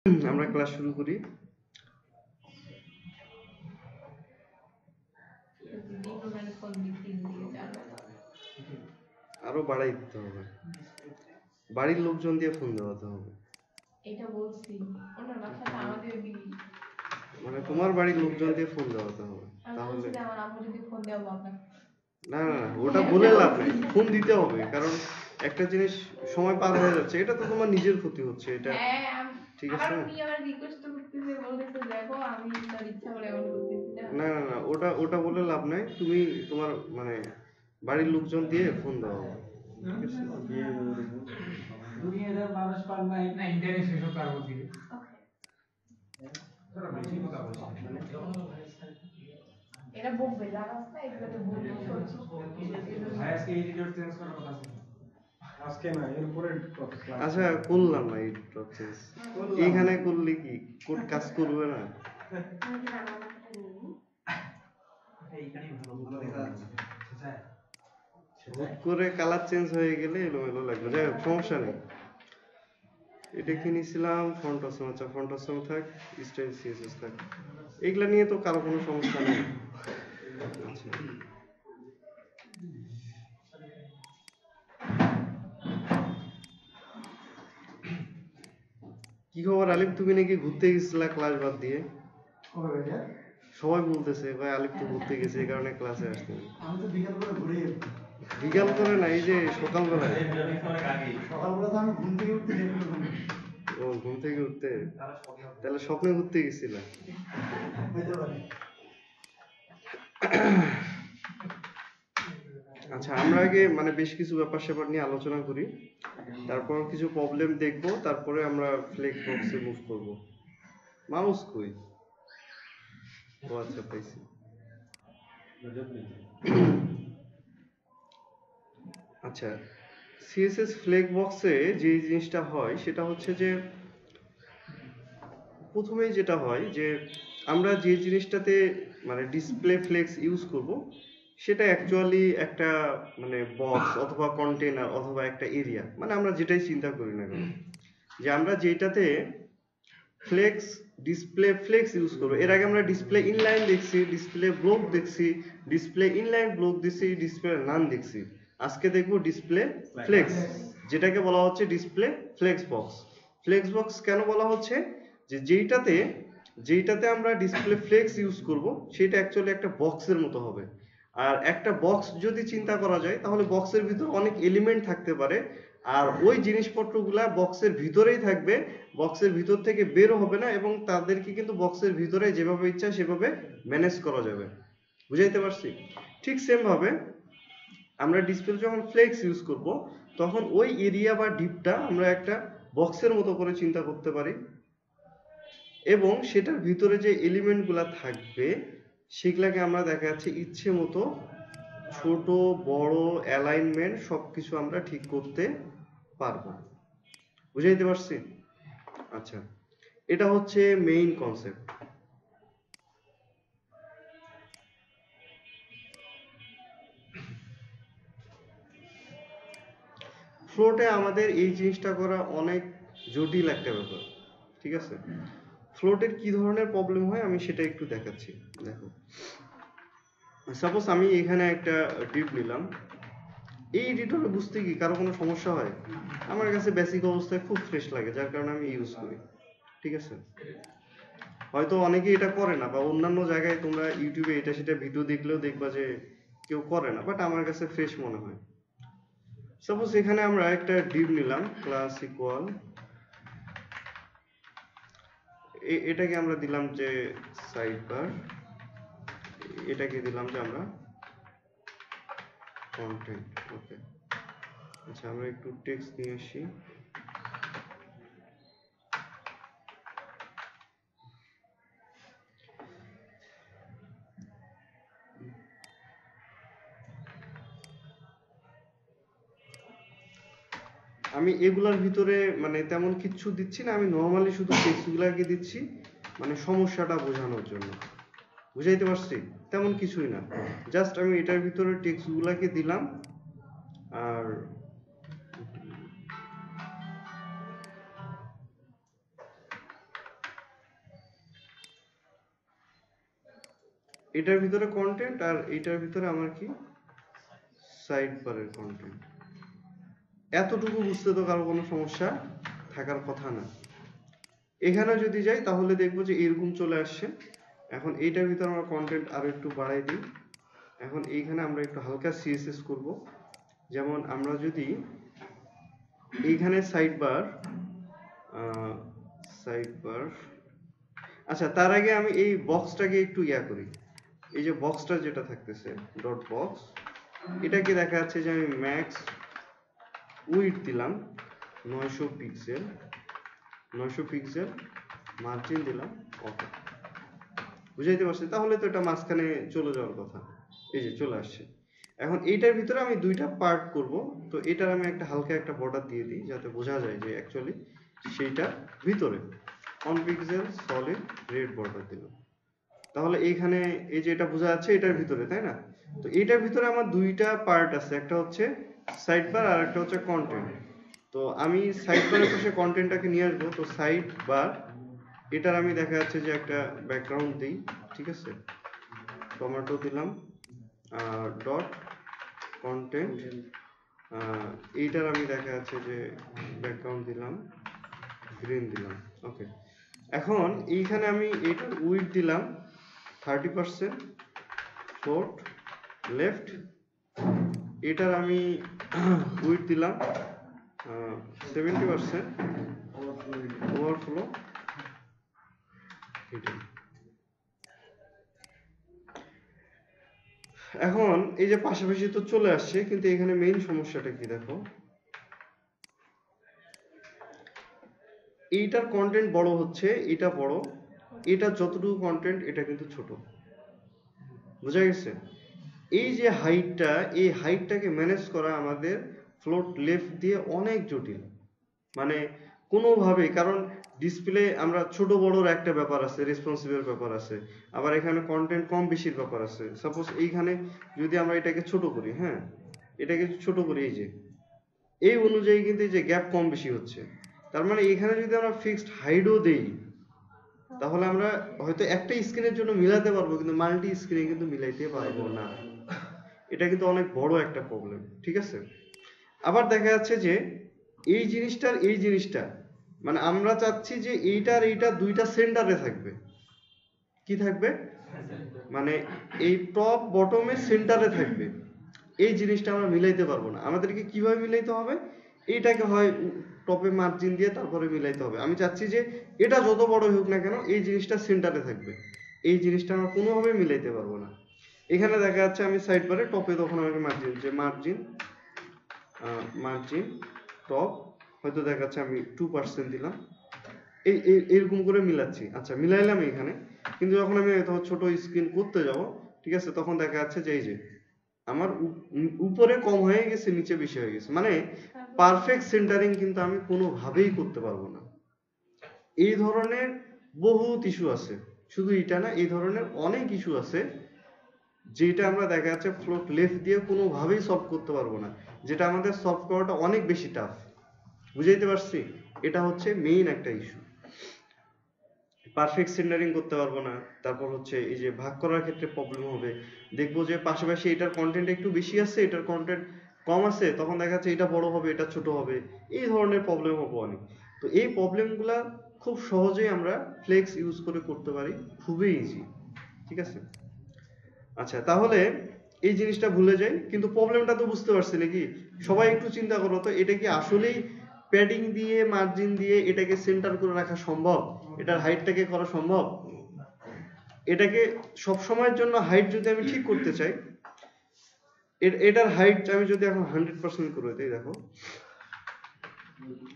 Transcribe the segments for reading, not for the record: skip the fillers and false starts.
আমরা ক্লাস শুরু করি। আরো বাড়াই দিতে হবে, বাড়ির লোকজন দিয়ে ফোন দেওয়াতে হবে। এটা বলছি ওনার বাসাটা আমাদের দিকে, মানে তোমার বাড়ির লোকজন দিয়ে ফোন দেওয়াতে হবে। তাহলে আমার আম্মু যদি ফোন দেওয়া আপনাকে, না না না, ওটা বলে লাভ নেই, ফোন দিতে হবে। কারণ একটা জিনিস সময় পার হয়ে যাচ্ছে, এটা তো তোমার নিজের ক্ষতি হচ্ছে। এটা ঠিক আছে না? উনি আমার রিকোয়েস্ট করতেছে, বলতেছে দেখো আমি তার ইচ্ছা করে এমন করতেছি না। না না না, ওটা ওটা বলে লাভ নাই। তুমি তোমার মানে বাড়ির লোকজন দিয়ে ফোন দাও। দুনিয়ার মানুষ পার নাই না, ইন্টারনেট শেষ হতে পারবো দিকে। এরা বকবে যা রাস্তা এগুলোতে বলবো সরছি। ভাই আজকে এডিটর চেঞ্জ করার কথা ছিল। আজকে না, এরপরে ক্লাস। আচ্ছা, করলাম না এই প্রসেস। এইখানে করলে কি কোড কাজ করবে না? এইখানেই ভালো ভালো দেখা যাচ্ছে। হুট করে কালার চেঞ্জ হয়ে গেলে এলোমেলো লাগবে। যাই হোক, সমস্যা নেই। এটা কি নিয়েছিলাম? Font awesome. আচ্ছা, ফন্ট অসম থাক, স্টাইল সিএসএস থাক, এগুলা নিয়ে তো কারো কোনো সমস্যা নেই। আচ্ছা, কি খবর আলিফ? তুমি নাকি ঘুরতে গেছিলা ক্লাস বাদ দিয়ে? সবাই বলতেছে ভাই আলিফ তো ঘুরতে গেছে, এই কারণে ক্লাসে আসতে। আমি তো বিকাল করে ঘুরে যেতাম। বিকাল করে না, এই যে সকালবেলায়। সকালবেলা তো আমি ঘুম থেকে উঠতে ও, ঘুম থেকে উঠতে? তাহলে স্বপ্নে ঘুরতে গেছিলা? হইতে পারে। আচ্ছা, আমরা আগে মানে বেশ কিছু ব্যাপার স্যাপার নিয়ে আলোচনা করি, তারপর কিছু প্রবলেম দেখবো, তারপরে আমরা ফ্লেক্স বক্সে মুভ করব। মাউস কই? ও আচ্ছা, পাইছি। আচ্ছা, সিএসএস ফ্লেক্স বক্সে যে জিনিসটা হয় সেটা হচ্ছে যে প্রথমেই যেটা হয় যে আমরা যে জিনিসটাতে মানে ডিসপ্লে ফ্লেক্স ইউজ করব সেটা অ্যাকচুয়ালি একটা মানে বক্স অথবা কন্টেনার অথবা একটা এরিয়া, মানে আমরা যেটাই চিন্তা করি না কেন, যে আমরা যেটাতে ফ্লেক্স ডিসপ্লে ফ্লেক্স ইউজ করবো। এর আগে আমরা ডিসপ্লে ইনলাইন দেখছি, ডিসপ্লে ব্লক দেখছি, ডিসপ্লে ইনলাইন ব্লক দেখছি, ডিসপ্লে নান দেখছি। আজকে দেখবো ডিসপ্লে ফ্লেক্স, যেটাকে বলা হচ্ছে display flex box. Flex box কেন বলা হচ্ছে? যে যেইটাতে আমরা ডিসপ্লে ফ্লেক্স ইউজ করব সেটা অ্যাকচুয়ালি একটা বক্সের মতো হবে। আর একটা বক্স যদি চিন্তা করা যায় তাহলে বক্সের ভিতর অনেক এলিমেন্ট থাকতে পারে, আর ওই জিনিসপত্রগুলা বক্সের ভিতরেই থাকবে, বক্সের ভিতর থেকে বের হবে না, এবং তাদেরকে কিন্তু বক্সের ভিতরে যেভাবে ইচ্ছা সেভাবে ম্যানেজ করা যাবে। বুঝাইতে পারছি? ঠিক সেম ভাবে আমরা ডিসপ্লে যখন ফ্লেক্স ইউজ করব তখন ওই এরিয়া বা ডিপটা আমরা একটা বক্সের মতো করে চিন্তা করতে পারি, এবং সেটার ভিতরে যে এলিমেন্টগুলা থাকবে সেগুলাকে আমরা দেখা যাচ্ছে ইচ্ছে মতো ছোট বড় অ্যালাইনমেন্ট সবকিছু আমরা ঠিক করতে পারবো। বুঝাইতে পারছি? আচ্ছা, এটা হচ্ছে মেইন কনসেপ্ট। ফ্লোটে আমাদের এই জিনিসটা করা অনেক জটিল একটা ব্যাপার, ঠিক আছে? ফ্লোটের কি ধরনের প্রবলেম হয় আমি সেটা একটু দেখাচ্ছি। দেখো, সাপোজ আমি এখানে একটা ডিপ নিলাম, এই এডিটরে বুঝতে কি কারো কোনো সমস্যা হয়? আমার কাছে বেসিক অবস্থায় খুব ফ্রেশ লাগে, যার কারণে আমি ইউজ করি, ঠিক আছে? হয়তো অনেকে এটা করে না, বা অন্যান্য জায়গায় তোমরা ইউটিউবে এটা সেটা ভিডিও দেখলেও দেখবা যে কেউ করে না, বাট আমার কাছে ফ্রেশ মনে হয়। সাপোজ এখানে আমরা একটা ডিভ নিলাম, ক্লাস ইকুয়াল, এটাকে আমরা দিলাম যে সাইড বার, এটাকে দিলাম যে আমরা কন্টেন্ট। ওকে, আচ্ছা আমরা একটু টেক্সট নিয়ে আসি। আমি এগুলার ভিতরে মানে তেমন কিছু দিচ্ছি না, আমি নর্মালি শুধু টেক্সটগুলাকে দিচ্ছি মানে সমস্যাটা বোঝানোর জন্য। বুঝাইতে পারছি? তেমন কিছুই না, জাস্ট আমি এটার ভিতরে টেক্সটগুলাকে দিলাম। আর এটার ভিতরে কন্টেন্ট আর এটার ভিতরে আমার কি সাইড বারের কন্টেন্ট। এতটুকু বুঝতে তো কারো কোনো সমস্যা থাকার কথা না। এখানে যদি যাই তাহলে দেখবো যে এরকম চলে আসছে। এখন এইটার ভিতরে আমরা কন্টেন্ট আরো একটু বাড়াই দিই। এখন এইখানে আমরা একটু হালকা সিএসএস করব। যেমন আমরা যদি এইখানে সাইড বার, আচ্ছা তার আগে আমি এই বক্সটাকে একটু করি। এই যে বক্সটা যেটা থাকতেছে ডট বক্স, এটাকে দেখা যাচ্ছে যে আমি ম্যাক্স উইডথ দিলাম 900 পিক্সেল, মার্জিন দিলাম ওকে। বুঝাইতে পারছি? তাহলে তো এটা মাঝখানে চলে যাওয়ার কথা। এই যে চলে আসছে। এখন এইটার ভিতরে আমি দুইটা পার্ট করব। তো এটার আমি একটা হালকা একটা বর্ডার দিয়ে দিই যাতে বোঝা যায় যে অ্যাকচুয়ালি সেইটা ভিতরে 1 পিক্সেল সলিড রেড বর্ডার দিলাম। তাহলে এইখানে এই যে এটা বোঝা যাচ্ছে এটার ভিতরে, তাই না? তো এটার ভিতরে আমার দুইটা পার্ট আছে, একটা হচ্ছে সাইড বার আর একটা হচ্ছে কন্টেন্ট। তো আমি সাইড বারের পাশে কন্টেন্টটাকে নিয়ে আসবো। তো সাইড বার এটার আমি দেখা যাচ্ছে যে একটা ব্যাকগ্রাউন্ড দিই, ঠিক আছে? টমেটো দিলাম ডট কন্টেন্ট, এইটার আমি দেখা যাচ্ছে যে ব্যাকগ্রাউন্ড দিলাম গ্রিন দিলাম ওকে। এখন এইখানে আমি এইটার উইডথ দিলাম 30%, ফ্লোট লেফট, এটার আমি উইডথ দিলাম 70%, ওভারফ্লো এটাই। এখন এই যে পাশাপাশি তো চলে আসছে, কিন্তু এখানে মেইন সমস্যাটা কি দেখো, এইটার কন্টেন্ট বড় হচ্ছে, এটা বড়, এটা যতটুকু কন্টেন্ট এটা কিন্তু ছোট। বোঝা গেছে? এই যে হাইটটা, এই হাইটটাকে ম্যানেজ করা আমাদের ফ্লোট লেফট দিয়ে অনেক জটিল। মানে কোনোভাবে, কারণ ডিসপ্লে আমরা ছোট বড়র একটা ব্যাপার আছে, রেসপন্সিভের ব্যাপার আছে, আবার এখানে কন্টেন্ট কম বেশির ব্যাপার আছে। সাপোজ এইখানে যদি আমরা এটাকে ছোট করি, হ্যাঁ এটাকে ছোট করি, এই যে এই অনুযায়ী কিন্তু এই যে গ্যাপ কম বেশি হচ্ছে। তার মানে এখানে যদি আমরা ফিক্সড হাইটও দেই তাহলে আমরা হয়তো একটা স্ক্রিনের জন্য মিলাতে পারবো, কিন্তু মাল্টি স্ক্রিনে কিন্তু মিলাইতে পারবো না। এটা কিন্তু অনেক বড় একটা প্রবলেম, ঠিক আছে? আবার দেখা যাচ্ছে যে এই জিনিসটার এই জিনিসটা, মানে আমরা চাচ্ছি যে এইটার এইটা দুইটা সেন্টারে থাকবে। কি থাকবে? মানে এই টপ বটমে সেন্টারে থাকবে। এই জিনিসটা আমরা মিলাইতে পারবো না। আমাদেরকে কিভাবে মিলাইতে হবে? এইটাকে হয় টপে মার্জিন দিয়ে তারপরে মিলাইতে হবে। আমি চাচ্ছি যে এটা যত বড় হোক না কেন এই জিনিসটা সেন্টারে থাকবে। এই জিনিসটা আমরা কোনোভাবে মিলাইতে পারবো না। এখানে দেখা যাচ্ছে আমি সাইড বারে টপে তখন আমাকে মার্জিন টপ হয়তো দেখা যাচ্ছে আমি 2% দিলাম, এইরকম করে মিলাচ্ছি। আচ্ছা মিলাইলাম এখানে, কিন্তু যখন আমি ছোট স্ক্রিন করতে যাব, ঠিক আছে, তখন দেখা যাচ্ছে যে এই যে আমার উপরে কম হয়ে গেছে, নিচে বেশি হয়ে গেছে। মানে পারফেক্ট সেন্টারিং কিন্তু আমি কোনোভাবেই করতে পারবো না। এই ধরনের বহুত ইস্যু আছে, শুধু এটা না, এই ধরনের অনেক ইস্যু আছে যেটা আমরা দেখা যাচ্ছে ফ্লোট লেফট দিয়ে কোনোভাবেই সলভ করতে পারবো না, যেটা আমাদের সলভ করাটা অনেক বেশি টাফ। বুঝাইতে পারছি? এটা হচ্ছে মেইন একটা ইস্যু। পারফেক্ট সেন্টারিং করতে পারবো না। তারপর হচ্ছে এই যে ভাগ করার ক্ষেত্রে প্রবলেম হবে। দেখবো যে পাশাপাশি এটার কন্টেন্ট একটু বেশি আছে, এটার কন্টেন্ট কম আছে, তখন দেখা যাচ্ছে এটা বড় হবে এটা ছোট হবে, এই ধরনের প্রবলেম হবে অনেক। তো এই প্রবলেমগুলা খুব সহজেই আমরা ফ্লেক্স ইউজ করে করতে পারি, খুবই ইজি, ঠিক আছে? আচ্ছা তাহলে এই জিনিসটা ভুলে যাই, কিন্তু প্রবলেমটা তো বুঝতে পারছি নাকি? সবাই একটু চিন্তা করো তো, এটা কি আসলেই প্যাডিং দিয়ে মার্জিন দিয়ে এটাকে সেন্টার করে রাখা সম্ভব? এটার হাইটটাকে করা সম্ভব? এটাকে সব সময়ের জন্য হাইট যদি আমি ঠিক করতে চাই, এটার হাইট আমি যদি এখন 100% করে দিই, দেখো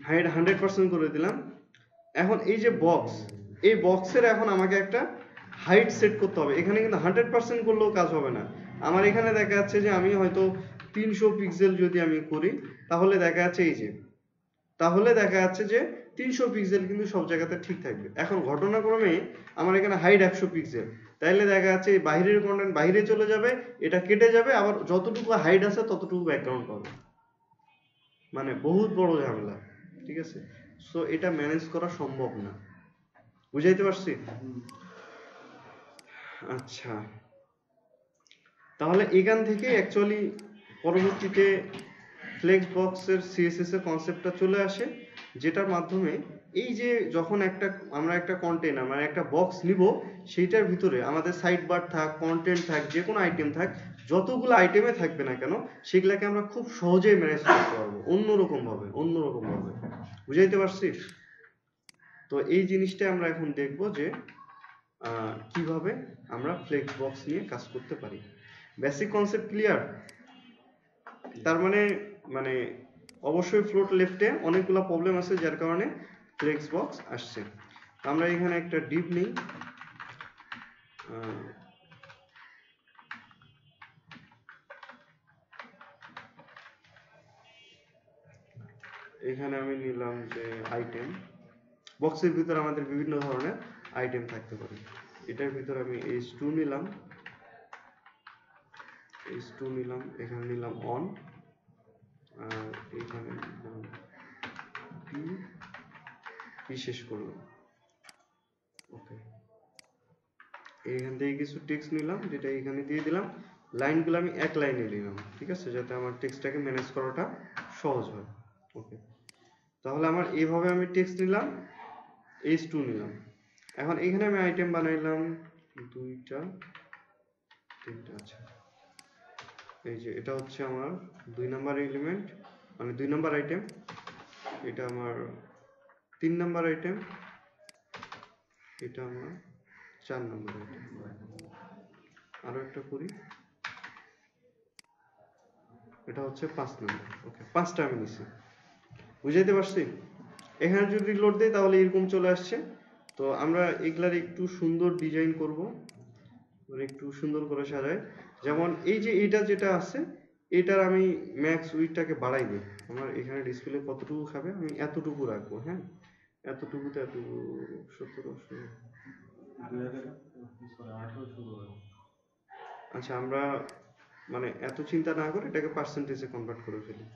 হাইট 100% করে দিলাম। এখন এই যে বক্স, এই বক্সের এখন আমাকে একটা হাইট সেট করতে হবে। এখানে কিন্তু 100% করলেও কাজ হবে না। আমার এখানে দেখা যাচ্ছে যে আমি হয়তো 300 পিক্সেল যদি আমি করি, তাহলে দেখা যাচ্ছে এই যে, তাহলে দেখা যাচ্ছে যে 300 পিক্সেল কিন্তু সব জায়গাতে ঠিক থাকবে। এখন ঘটনাক্রমে আমার এখানে হাইট 100 পিক্সেল, তাইলে দেখা যাচ্ছে এই বাইরের কন্টেন্ট বাইরে চলে যাবে, এটা কেটে যাবে, আবার যতটুকু হাইট আছে ততটুকু ব্যাকগ্রাউন্ড পাবে। মানে বহুত বড় ঝামেলা, ঠিক আছে? সো এটা ম্যানেজ করা সম্ভব না। বুঝাইতে পারছি? আচ্ছা তাহলে এখান থেকে অ্যাকচুয়ালি পরবর্তীতে ফ্লেক্স বক্সের সিএসএস এর কনসেপ্টটা চলে আসে, যেটার মাধ্যমে এই যে যখন আমরা একটা কন্টেনার মানে একটা বক্স নিব, সেইটার ভিতরে আমাদের সাইড বার থাক, কন্টেন্ট থাক, যে কোনো আইটেম থাক, যতগুলো আইটেমে থাকবে না কেন সেগুলাকে আমরা খুব সহজেই ম্যানেজ করতে পারবো অন্যরকম ভাবে। বুঝাইতে পারছি? তো এই জিনিসটা আমরা এখন দেখব যে কিভাবে আমরা ফ্লেক্স বক্স নিয়ে কাজ করতে পারি। Basic concept clear? তার মানে অবশ্যই ফ্লোট লেফটে অনেকগুলো প্রবলেম আছে যার কারণে ফ্লেক্স বক্স আসছে। আমরা এখানে একটা ডিপ নেই, এখানে আমি নিলাম যে আইটেম। বক্সের ভিতরে আমাদের বিভিন্ন ধরনের আইটেম থাকতে পারে। এটার ভিতরে আমি H2 নিলাম, এখানে নিলাম অন, আর এখানে নিলাম পি শেষ করলাম। ওকে, এখান থেকে কিছু টেক্সট নিলাম, যেটা এখানে দিয়ে দিলাম। লাইনগুলো আমি এক লাইনে নিলাম, ঠিক আছে, যাতে আমার টেক্সটটাকে ম্যানেজ করাটা সহজ হয়। ওকে, তাহলে আমার এইভাবে আমি টেক্সট নিলাম, H2 নিলাম। এখন এখানে আমি আইটেম বানাইলাম 2টা 3টা। আচ্ছা, এই যে এটা হচ্ছে আমার 2 নাম্বার এলিমেন্ট, মানে 2 নাম্বার আইটেম। এটা আমার 3 নাম্বার আইটেম, এটা আমার 4 নাম্বার আইটেম। আরো একটা করি, এটা হচ্ছে 5 নাম্বার। ওকে, 5টা আমি নিছি। বুঝাইতে পারছি? এখানে যদি লোড দেই তাহলে এরকম চলে আসছে। তো আমরা এগুলার একটু সুন্দর ডিজাইন করব, একটু সুন্দর করে সাজাই। যেমন এই যে এটা যেটা আছে, এটার আমি ম্যাক্স উইডটাকে বাড়াই দিই। আমার এখানে ডিসপ্লে কতটুকু খাবে আমি এতটুকু রাখবো। হ্যাঁ, এতটুকুতে এতটুকু 1700। আচ্ছা, আমরা মানে এত চিন্তা না করে এটাকে পার্সেন্টেজে কনভার্ট করে ফেলি।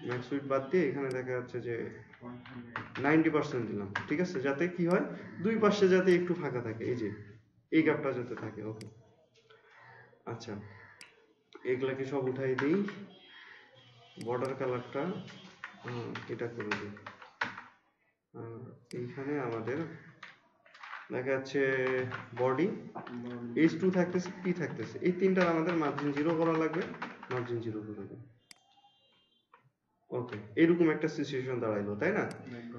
ম্যাক্স উইড বাদ দিয়ে এখানে দেখা যাচ্ছে যে 90% দিলাম, ঠিক আছে, যাতে কি হয় দুই পাশে যাতে একটু ফাঁকা থাকে, এই যে এই গ্যাপটা যাতে থাকে। ওকে, আচ্ছা, এগুলাকে সব উঠাই দিই। বর্ডার কালারটা এটা করে দিই। এইখানে আমাদের দেখা যাচ্ছে বডি H2 থাকতেছে, P থাকতেছে, এই তিনটার আমাদের মার্জিন 0 করা লাগবে। মার্জিন 0 করে দিই। ওকে, এরকম একটা সিচুয়েশন দাঁড়াইলো, তাই না?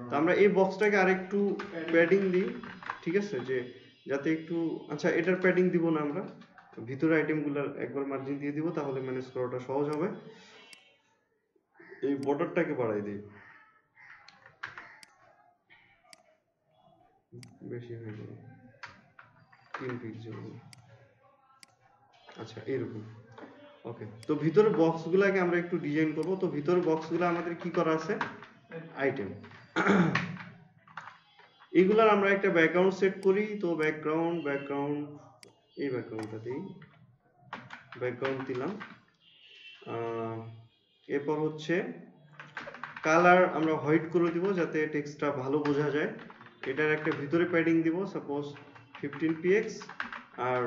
তো আমরা এই বক্সটাকে আরেকটু প্যাডিং দিই, ঠিক আছে, যে যাতে একটু, আচ্ছা এটার প্যাডিং দিব না, আমরা ভিতরে আইটেমগুলোর একবার মার্জিন দিয়ে দিব, তাহলে ম্যানেজ করাটা সহজ হবে। এই বর্ডারটাকে বাড়াই দিই, বেশি হয়ে গেল, 3 পিক্সেল। আচ্ছা, এরকম। ওকে, তো ভিতরে বক্সগুলোকে আমরা একটু ডিজাইন করব। তো ভিতরে বক্সগুলো আমাদের কি করা আছে? আইটেম। এগুলার আমরা একটা ব্যাকগ্রাউন্ড সেট করি। তো ব্যাকগ্রাউন্ড এই ব্যাকগ্রাউন্ডটা দিই, ব্যাকগ্রাউন্ড দিলাম। এরপর হচ্ছে কালার আমরা হোয়াইট করে দিব, যাতে টেক্সটটা ভালো বোঝা যায়। এটার একটা ভিতরে প্যাডিং দিব, সাপোজ 15px। আর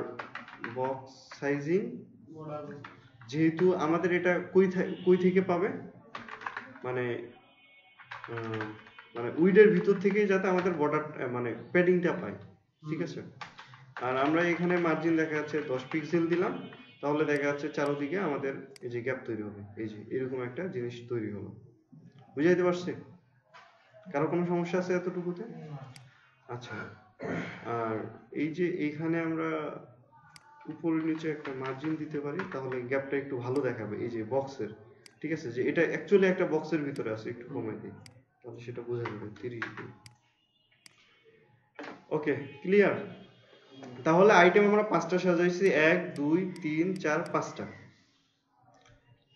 বক্স সাইজিং, যেহেতু আমাদের এটা কই থেকে পাবে, মানে উইডের ভিতর থেকে যাতে আমাদের বর্ডার মানে প্যাডিংটা পায়, ঠিক আছে। আর আমরা এখানে মার্জিন দেখা যাচ্ছে 10 পিক্সেল দিলাম, তাহলে দেখা যাচ্ছে চারদিকে আমাদের এই যে গ্যাপ তৈরি হবে, এই যে এরকম একটা জিনিস তৈরি হলো। বুঝাইতে পারছি? কারো কোনো সমস্যা আছে এতটুকুতে? আচ্ছা, আর এই যে এইখানে আমরা উপরে নিচে একটা মার্জিন দিতে পারি, তাহলে গ্যাপটা একটু ভালো দেখাবে এই যে বক্সের, ঠিক আছে, যে এটা অ্যাকচুয়ালি একটা বক্সের ভিতরে আছে। একটু কমাই দিই, তাহলে সেটা বোঝা যাবে। 30 দিই। ওকে, ক্লিয়ার? তাহলে আইটেম আমরা 5টা সাজাইছি, 1 2 3 4 5টা।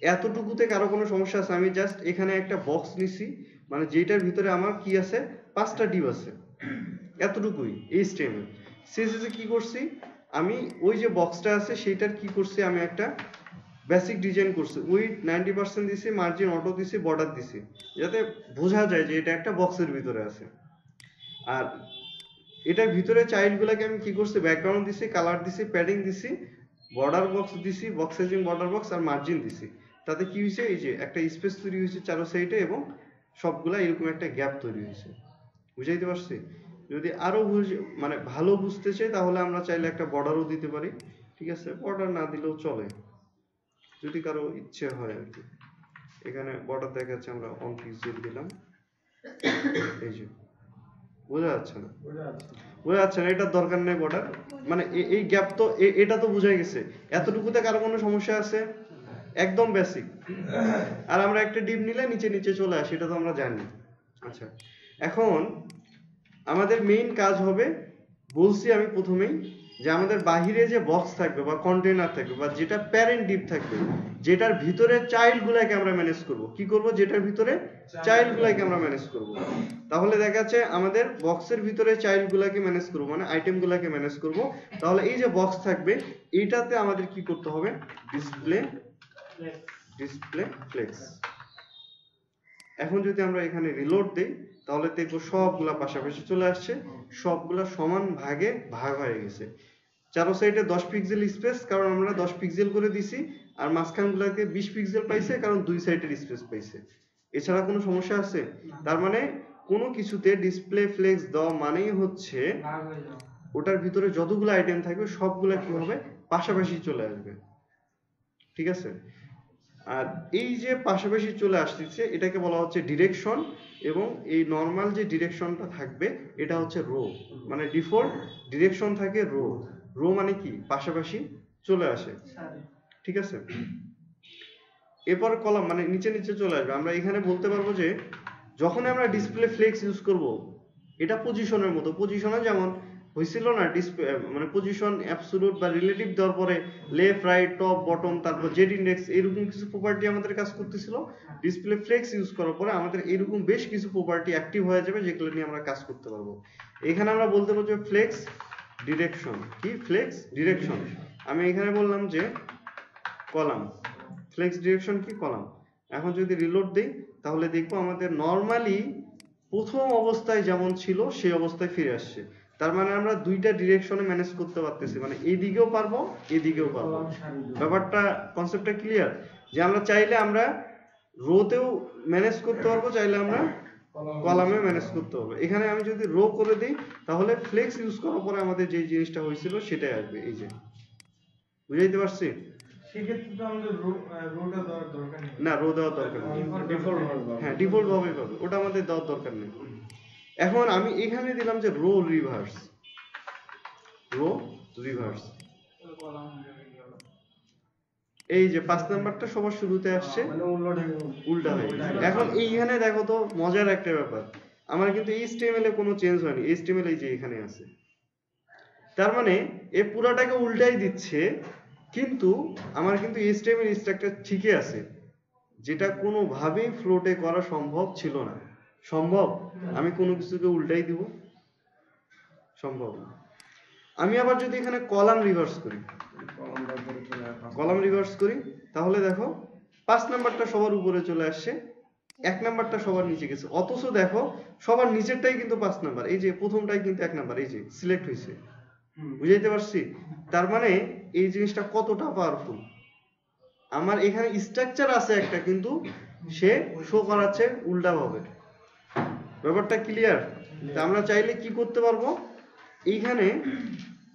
এতটুকুতে কারো কোনো সমস্যা আছে? আমি জাস্ট এখানে একটা বক্স নিছি, মানে যেটার ভিতরে আমার কি আছে, 5টা ডিভ আছে, এতটুকুই। HTML CSS এ কি করছি আমি, ওই যে বক্সটা আছে সেইটার কি করছি আমি, একটা বেসিক ডিজাইন করছি। উইডথ 90% দিছি, মার্জিন অটো দিছি, বর্ডার দিছি, যাতে বোঝা যায় যে এটা একটা বক্সের ভিতরে আছে। আর এটার ভিতরে চাইল্ডগুলোকে আমি কি করছি, ব্যাকগ্রাউন্ড দিছি, কালার দিছি, প্যাডিং দিছি, বর্ডার বক্স দিছি, বক্স সাইজিং বর্ডার বক্স আর মার্জিন দিছি। তাতে কি হয়েছে, এই যে একটা স্পেস তৈরি হয়েছে চারো সাইডে এবং সবগুলা এরকম একটা গ্যাপ তৈরি হয়েছে। বুঝাইতে পারছি? যদি আরো মানে ভালো বুঝতে চাই তাহলে আমরা চাইলে একটা বর্ডারও দিতে পারি, ঠিক আছে? বর্ডার না দিলেও চলে যদি কারো ইচ্ছে হয় আর কি। এখানে বর্ডার দেখাচ্ছে, আমরা 1 পিক্সেল দিলাম, এই যে বোঝা যাচ্ছে না, বোঝা যাচ্ছে না, এটার দরকার নেই বর্ডার, মানে এই গ্যাপ তো এটা তো বোঝা গেছে। এতটুকুতে কারো কোনো সমস্যা আছে? একদম বেসিক। আর আমরা একটা ডিপ নিলে নিচে নিচে চলে আসে, এটা তো আমরা জানি। আচ্ছা, এখন আমাদের মেইন কাজ হবে, বলছি আমি প্রথমেই, যে আমাদের বাহিরে যে বক্স থাকবে বা কন্টেইনার থাকবে বা যেটা প্যারেন্ট ডিপ থাকবে, যেটার ভিতরে চাইল্ড গুলাকে আমরা ম্যানেজ করব। কি করব? যেটার ভিতরে চাইল্ড গুলাকে আমরা ম্যানেজ করব। তাহলে দেখা যাচ্ছে আমাদের বক্সের ভিতরে চাইল্ড গুলাকে ম্যানেজ করব, মানে আইটেম গুলাকে ম্যানেজ করব। তাহলে এই যে বক্স থাকবে এইটাতে আমাদের কি করতে হবে? Display flakes. এখন যদি আমরা এখানে রিলোড দেই তাহলে দেখবো সবগুলা পাশাপাশি চলে আসছে, সবগুলা সমান ভাগে ভাগ হয়ে গেছে। চারো সাইডে 10 পিক্সেল স্পেস, কারণ আমরা 10 পিক্সেল করে দিছি, আর মাঝখানগুলোকে 20 পিক্সেল পাইছে কারণ দুই সাইডের স্পেস পাইছে। এছাড়া কোনো সমস্যা আছে? তার মানে কোনো কিছুতে ডিসপ্লে ফ্লেক্স দেওয়া মানেই হচ্ছে ওটার ভিতরে যতগুলো আইটেম থাকবে সবগুলা কি হবে? পাশাপাশি চলে আসবে, ঠিক আছে? আর এই যে পাশাপাশি চলে আসতেছে এটাকে বলা হচ্ছে ডিরেকশন, এবং এই নর্মাল যে ডিরেকশনটা থাকবে এটা হচ্ছে রো, মানে ডিফল্ট ডিরেকশন থাকে রো। রো মানে কি? পাশাপাশি চলে আসে, ঠিক আছে? এরপর কলাম মানে নিচে নিচে চলে আসবে। আমরা এখানে বলতে পারবো যে যখন আমরা ডিসপ্লে ফ্লেক্স ইউজ করব, এটা পজিশনের মতো। পজিশনে যেমন হয়েছিল না, ডিসপ্লে মানে পজিশন অ্যাবসোলুট বা রিলেটিভ দেওয়ার পরে লেফট রাইট টপ বটম তারপর জেড ইন্ডেক্স এরকম কিছু প্রপার্টি আমাদের কাজ করতেছিল। ডিসপ্লে ফ্লেক্স ইউজ করার পরে আমাদের এরকম বেশ কিছু প্রপার্টি অ্যাক্টিভ হয়ে যাবে যেগুলো নিয়ে আমরা কাজ করতে পারবো। এখানে আমরা বলতে পারবো যে ফ্লেক্স ডিরেকশন। কি? Flex direction. আমি এখানে বললাম যে কলাম, ফ্লেক্স ডিরেকশন কি? কলাম। এখন যদি রিলোড দেই তাহলে দেখবো আমাদের নরমালি প্রথম অবস্থায় যেমন ছিল সেই অবস্থায় ফিরে আসছে। তার মানে আমরা দুইটা ডিরেকশনে ম্যানেজ করতে পারতেছি, মানে এই দিকেও পারবো এদিকেও পারবো। ব্যাপারটা কনসেপ্টটা ক্লিয়ার? যে আমরা চাইলে আমরা রোতেও ম্যানেজ করতে পারবো, চাইলে আমরা কলামে ম্যানেজ করতে পারবো। এখানে আমি যদি রো করে দিই তাহলে ফ্লেক্স ইউজ করার পরে আমাদের যে জিনিসটা হয়েছিল সেটাই আসবে। এই যে বুঝাইতে পারছি? সেক্ষেত্রে তো আমাদের রোটা দেওয়ার দরকার নেই। না, রো দেওয়ার দরকার নেই। হ্যাঁ, ডিফল্ট ভাবে পাবে, ওটা আমাদের দেওয়ার দরকার নেই। এখন আমি এখানে দিলাম যে রো রিভার্স, রো রিভার্স। এই যে 5 নাম্বারটা সবার শুরুতে আসছে, উল্টা হয়ে গেছে। এখন এইখানে দেখো তো মজার একটা ব্যাপার, আমার কিন্তু HTML এ কোনো চেঞ্জ হয়নি। HTML এই যে এখানে আছে, তার মানে এই পুরাটাকে উল্টাই দিচ্ছে, কিন্তু আমার কিন্তু HTML স্ট্রাকচার ঠিকই আছে, যেটা কোনোভাবেই ফ্লোটে করা সম্ভব ছিল না। সম্ভব? আমি কোনো কিছুকে উল্টাই দিব? সম্ভব না। আমি আবার যদি এখানে কলাম রিভার্স করি, কলাম রিভার্স করি তাহলে দেখো 5 নাম্বারটা সবার উপরে চলে আসছে, 1 নাম্বারটা সবার নিচে গেছে। অথচ দেখো সবার নিচেরটাই কিন্তু 5 নাম্বার, এই যে প্রথমটাই কিন্তু 1 নাম্বার, এই যে সিলেক্ট হয়েছে। বুঝাইতে পারছি? তার মানে এই জিনিসটা কতটা পাওয়ারফুল। আমার এখানে স্ট্রাকচার আছে একটা, কিন্তু সে শো করাচ্ছে উল্টা ভাবে। ব্যাপারটা ক্লিয়ার? তা আমরা চাইলে কি করতে পারবো? এইখানে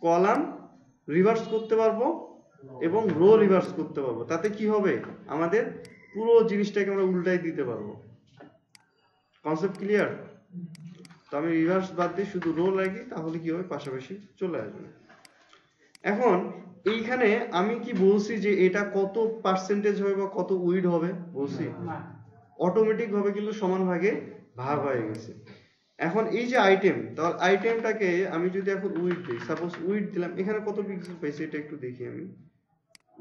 কলাম রিভার্স করতে পারবো এবং রো রিভার্স করতে পারবো। তাতে কি হবে? আমাদের পুরো জিনিসটাকে আমরা উল্টাই দিতে পারবো। Concept clear? তো আমি রিভার্স বাদ দিয়ে শুধু রো লাগি, তাহলে কি হবে? পাশাপাশি চলে আসবে। এখন এইখানে আমি কি বলছি যে এটা কত পার্সেন্টেজ হবে বা কত উইড হবে? বলছি? অটোমেটিক ভাবে কিন্তু সমান ভাগে ভাগ হয়ে গেছে। এখন এই যে আইটেম, তাহলে আইটেমটাকে আমি যদি এখন উইড দিই, সাপোজ উইড দিলাম, এখানে কত পিক্সেল পাইছে এটা একটু দেখি। আমি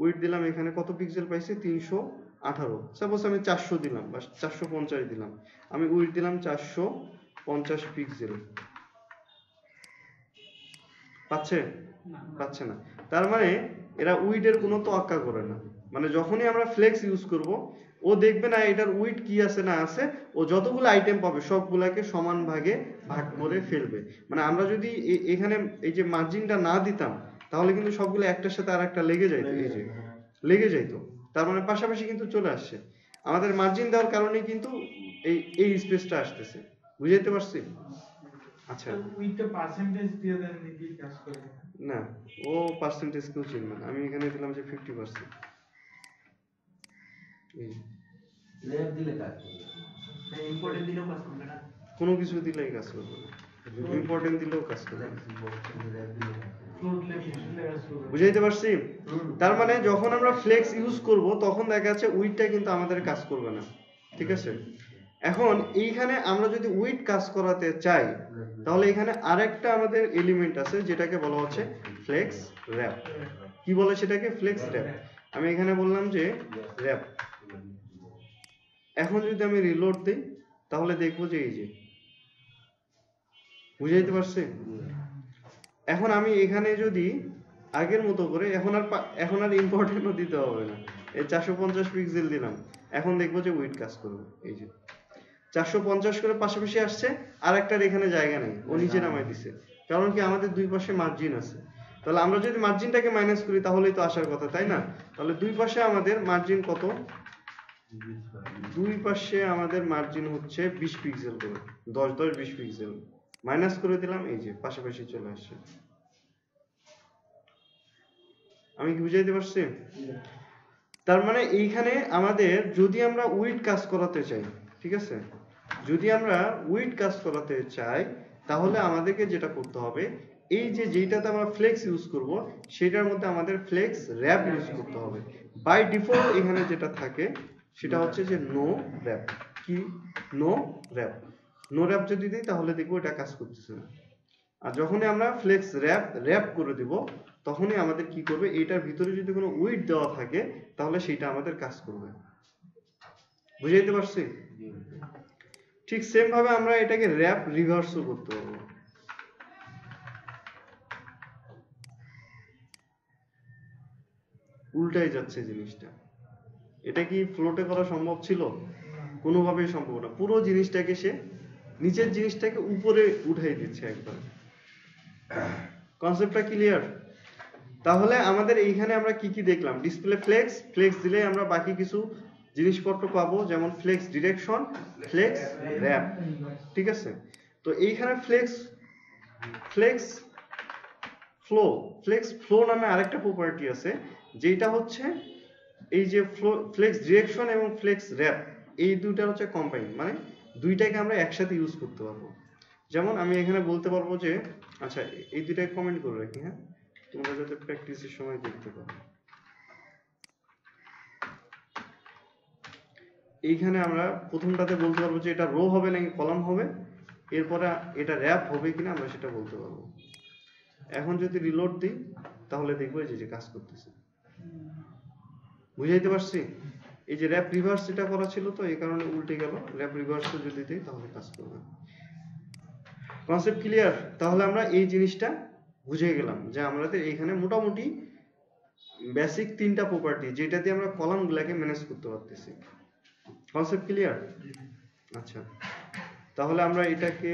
উইড দিলাম, এখানে কত পিক্সেল পাইছে? 318। সাপোজ আমি 400 দিলাম বা 450 দিলাম, আমি উইড দিলাম 450 পিক্সেল। পাচ্ছে? পাচ্ছে না। তার মানে এরা উইডের কোনো তোয়াক্কা করে না। মানে যখনই আমরা ফ্লেক্স ইউজ করব, ও দেখবে না এটার উইড কি আছে না আছে, ও যতগুলো আইটেম পাবে সবগুলাকে সমান ভাগে ভাগ করে ফেলবে। মানে আমরা যদি এখানে এই যে মার্জিনটা না দিতাম তাহলে কিন্তু সবগুলো একটার সাথে আর একটা লেগে যাইতো, এই যে লেগে যাইতো, তার মানে পাশাপাশি কিন্তু চলে আসছে। আমাদের মার্জিন দেওয়ার কারণে কিন্তু এই স্পেসটা আসতেছে, বুঝাইতে পারছি? আচ্ছা উইথটা পার্সেন্টেজ দিয়ে দেন নাকি কাজ করে? না, ও পার্সেন্টেজ কেউ চিনবে না, আমি এখানে দিলাম যে 50%। ল্যাব দিলে কাজ করবে, ইম্পর্টেন্ট দিলেও কাজ করবে না, কোনো কিছু দিলেই কাজ করবে না, ইম্পর্টেন্ট দিলেও কাজ করবে না। বুঝাইতে পারছি? তার মানে যখন আমরা ফ্লেক্স ইউজ করব তখন দেখা যাচ্ছে উইডটা কিন্তু আমাদের কাজ করবে না, ঠিক আছে? এখন এইখানে আমরা যদি উইড কাজ করাতে চাই তাহলে এখানে আরেকটা আমাদের এলিমেন্ট আছে যেটাকে বলা হচ্ছে ফ্লেক্স র্যাপ। কি বলে সেটাকে? Flex wrap. আমি এখানে বললাম যে র্যাপ। এখন যদি আমি রিলোড দিই তাহলে দেখবো যে এই যে, বুঝাইতে পারছি? এখন আমি এখানে যদি আগের মতো করে এখন আর ইম্পর্টেন্টও দিতে হবে না, এই 450 পিক্সেল দিলাম, এখন দেখবো যে উইড কাজ করবে। এই যে 450 করে পাশাপাশি আসছে, আর একটার এখানে জায়গা নেই, ও নিচে নামাই দিছে। কারণ কি? আমাদের দুই পাশে মার্জিন আছে। তাহলে আমরা যদি মার্জিনটাকে মাইনাস করি তাহলেই তো আসার কথা, তাই না? তাহলে দুই পাশে আমাদের মার্জিন কত? দুই পাশে আমাদের মার্জিন হচ্ছে 20 পিক্সেল করে, 10 10 20 পিক্সেল মাইনাস করে দিলাম, এই যে পাশাপাশি চলে আসছে। আমি কি বুঝাইতে পারছি? তার মানে এইখানে আমাদের যদি আমরা উইড কাজ করাতে চাই, ঠিক আছে, যদি আমরা উইড কাজ করাতে চাই তাহলে আমাদেরকে যেটা করতে হবে, এই যে যেটাতে আমরা ফ্লেক্স ইউজ করব সেটার মধ্যে আমাদের ফ্লেক্স র্যাপ ইউজ করতে হবে। বাই ডিফল্ট এখানে যেটা থাকে সেটা হচ্ছে যে নো র্যাপ। কি? No wrap. নো র্যাপ যদি দিই তাহলে দেখবো এটা কাজ করতেছে না। আর যখনই আমরা ফ্লেক্স র্যাপ করে দিব তখনই আমাদের কি করবে, এটার ভিতরে যদি কোনো উইড দেওয়া থাকে তাহলে সেটা আমাদের কাজ করবে। বুঝাইতে পারছি? ঠিক সেম ভাবে আমরা এটাকে র্যাপ রিভার্সও করতে পারবো। উল্টাই যাচ্ছে জিনিসটা। এটা কি ফ্লোটে করা সম্ভব ছিল? কোনোভাবেই সম্ভব না। পুরো জিনিসটাকে সে নিচের জিনিসটাকে উপরে উঠাই দিচ্ছে একবার। কনসেপ্টটা ক্লিয়ার? তাহলে আমাদের এইখানে আমরা কি কি দেখলাম? ডিসপ্লে ফ্লেক্স দিলে আমরা বাকি কিছু জিনিসপত্র পাবো, যেমন ফ্লেক্স ডিরেকশন, ফ্লেক্স র্যাপ, ঠিক আছে? তো এইখানে ফ্লেক্স ফ্লো নামে আরেকটা প্রপার্টি আছে, যেটা হচ্ছে এই যে ফ্লেক্স ডিরেকশন এবং ফ্লেক্স র্যাপ, এই দুইটা হচ্ছে কম্বাইন, মানে দুইটাকে আমরা একসাথে ইউজ করতে পারবো। যেমন আমি এখানে বলতে পারবো যে, আচ্ছা এই দুইটাকে কমেন্ট করে রাখি, হ্যাঁ, তোমরা যাতে প্র্যাকটিসের সময় দেখতে পারো। এইখানে আমরা প্রথমটাতে বলতে পারবো যে এটা রো হবে নাকি কলাম হবে, এরপরে এটা র্যাপ হবে কিনা আমরা সেটা বলতে পারবো। এখন যদি রিলোড দিই তাহলে দেখবো যে কাজ করতেছে। বুঝাইতে পারছি? এই যে র্যাপ রিভার্স যেটা করা ছিল তো এই কারণে উল্টে গেল, র্যাপ রিভার্স যদি দিই তাহলে কাজ করবে। Concept clear? তাহলে আমরা এই জিনিসটা বুঝে গেলাম যে আমাদের এখানে মোটামুটি বেসিক তিনটা প্রপার্টি যেটা দিয়ে আমরা কলামগুলোকে ম্যানেজ করতে পারতেছি। Concept clear? আচ্ছা, তাহলে আমরা এটাকে,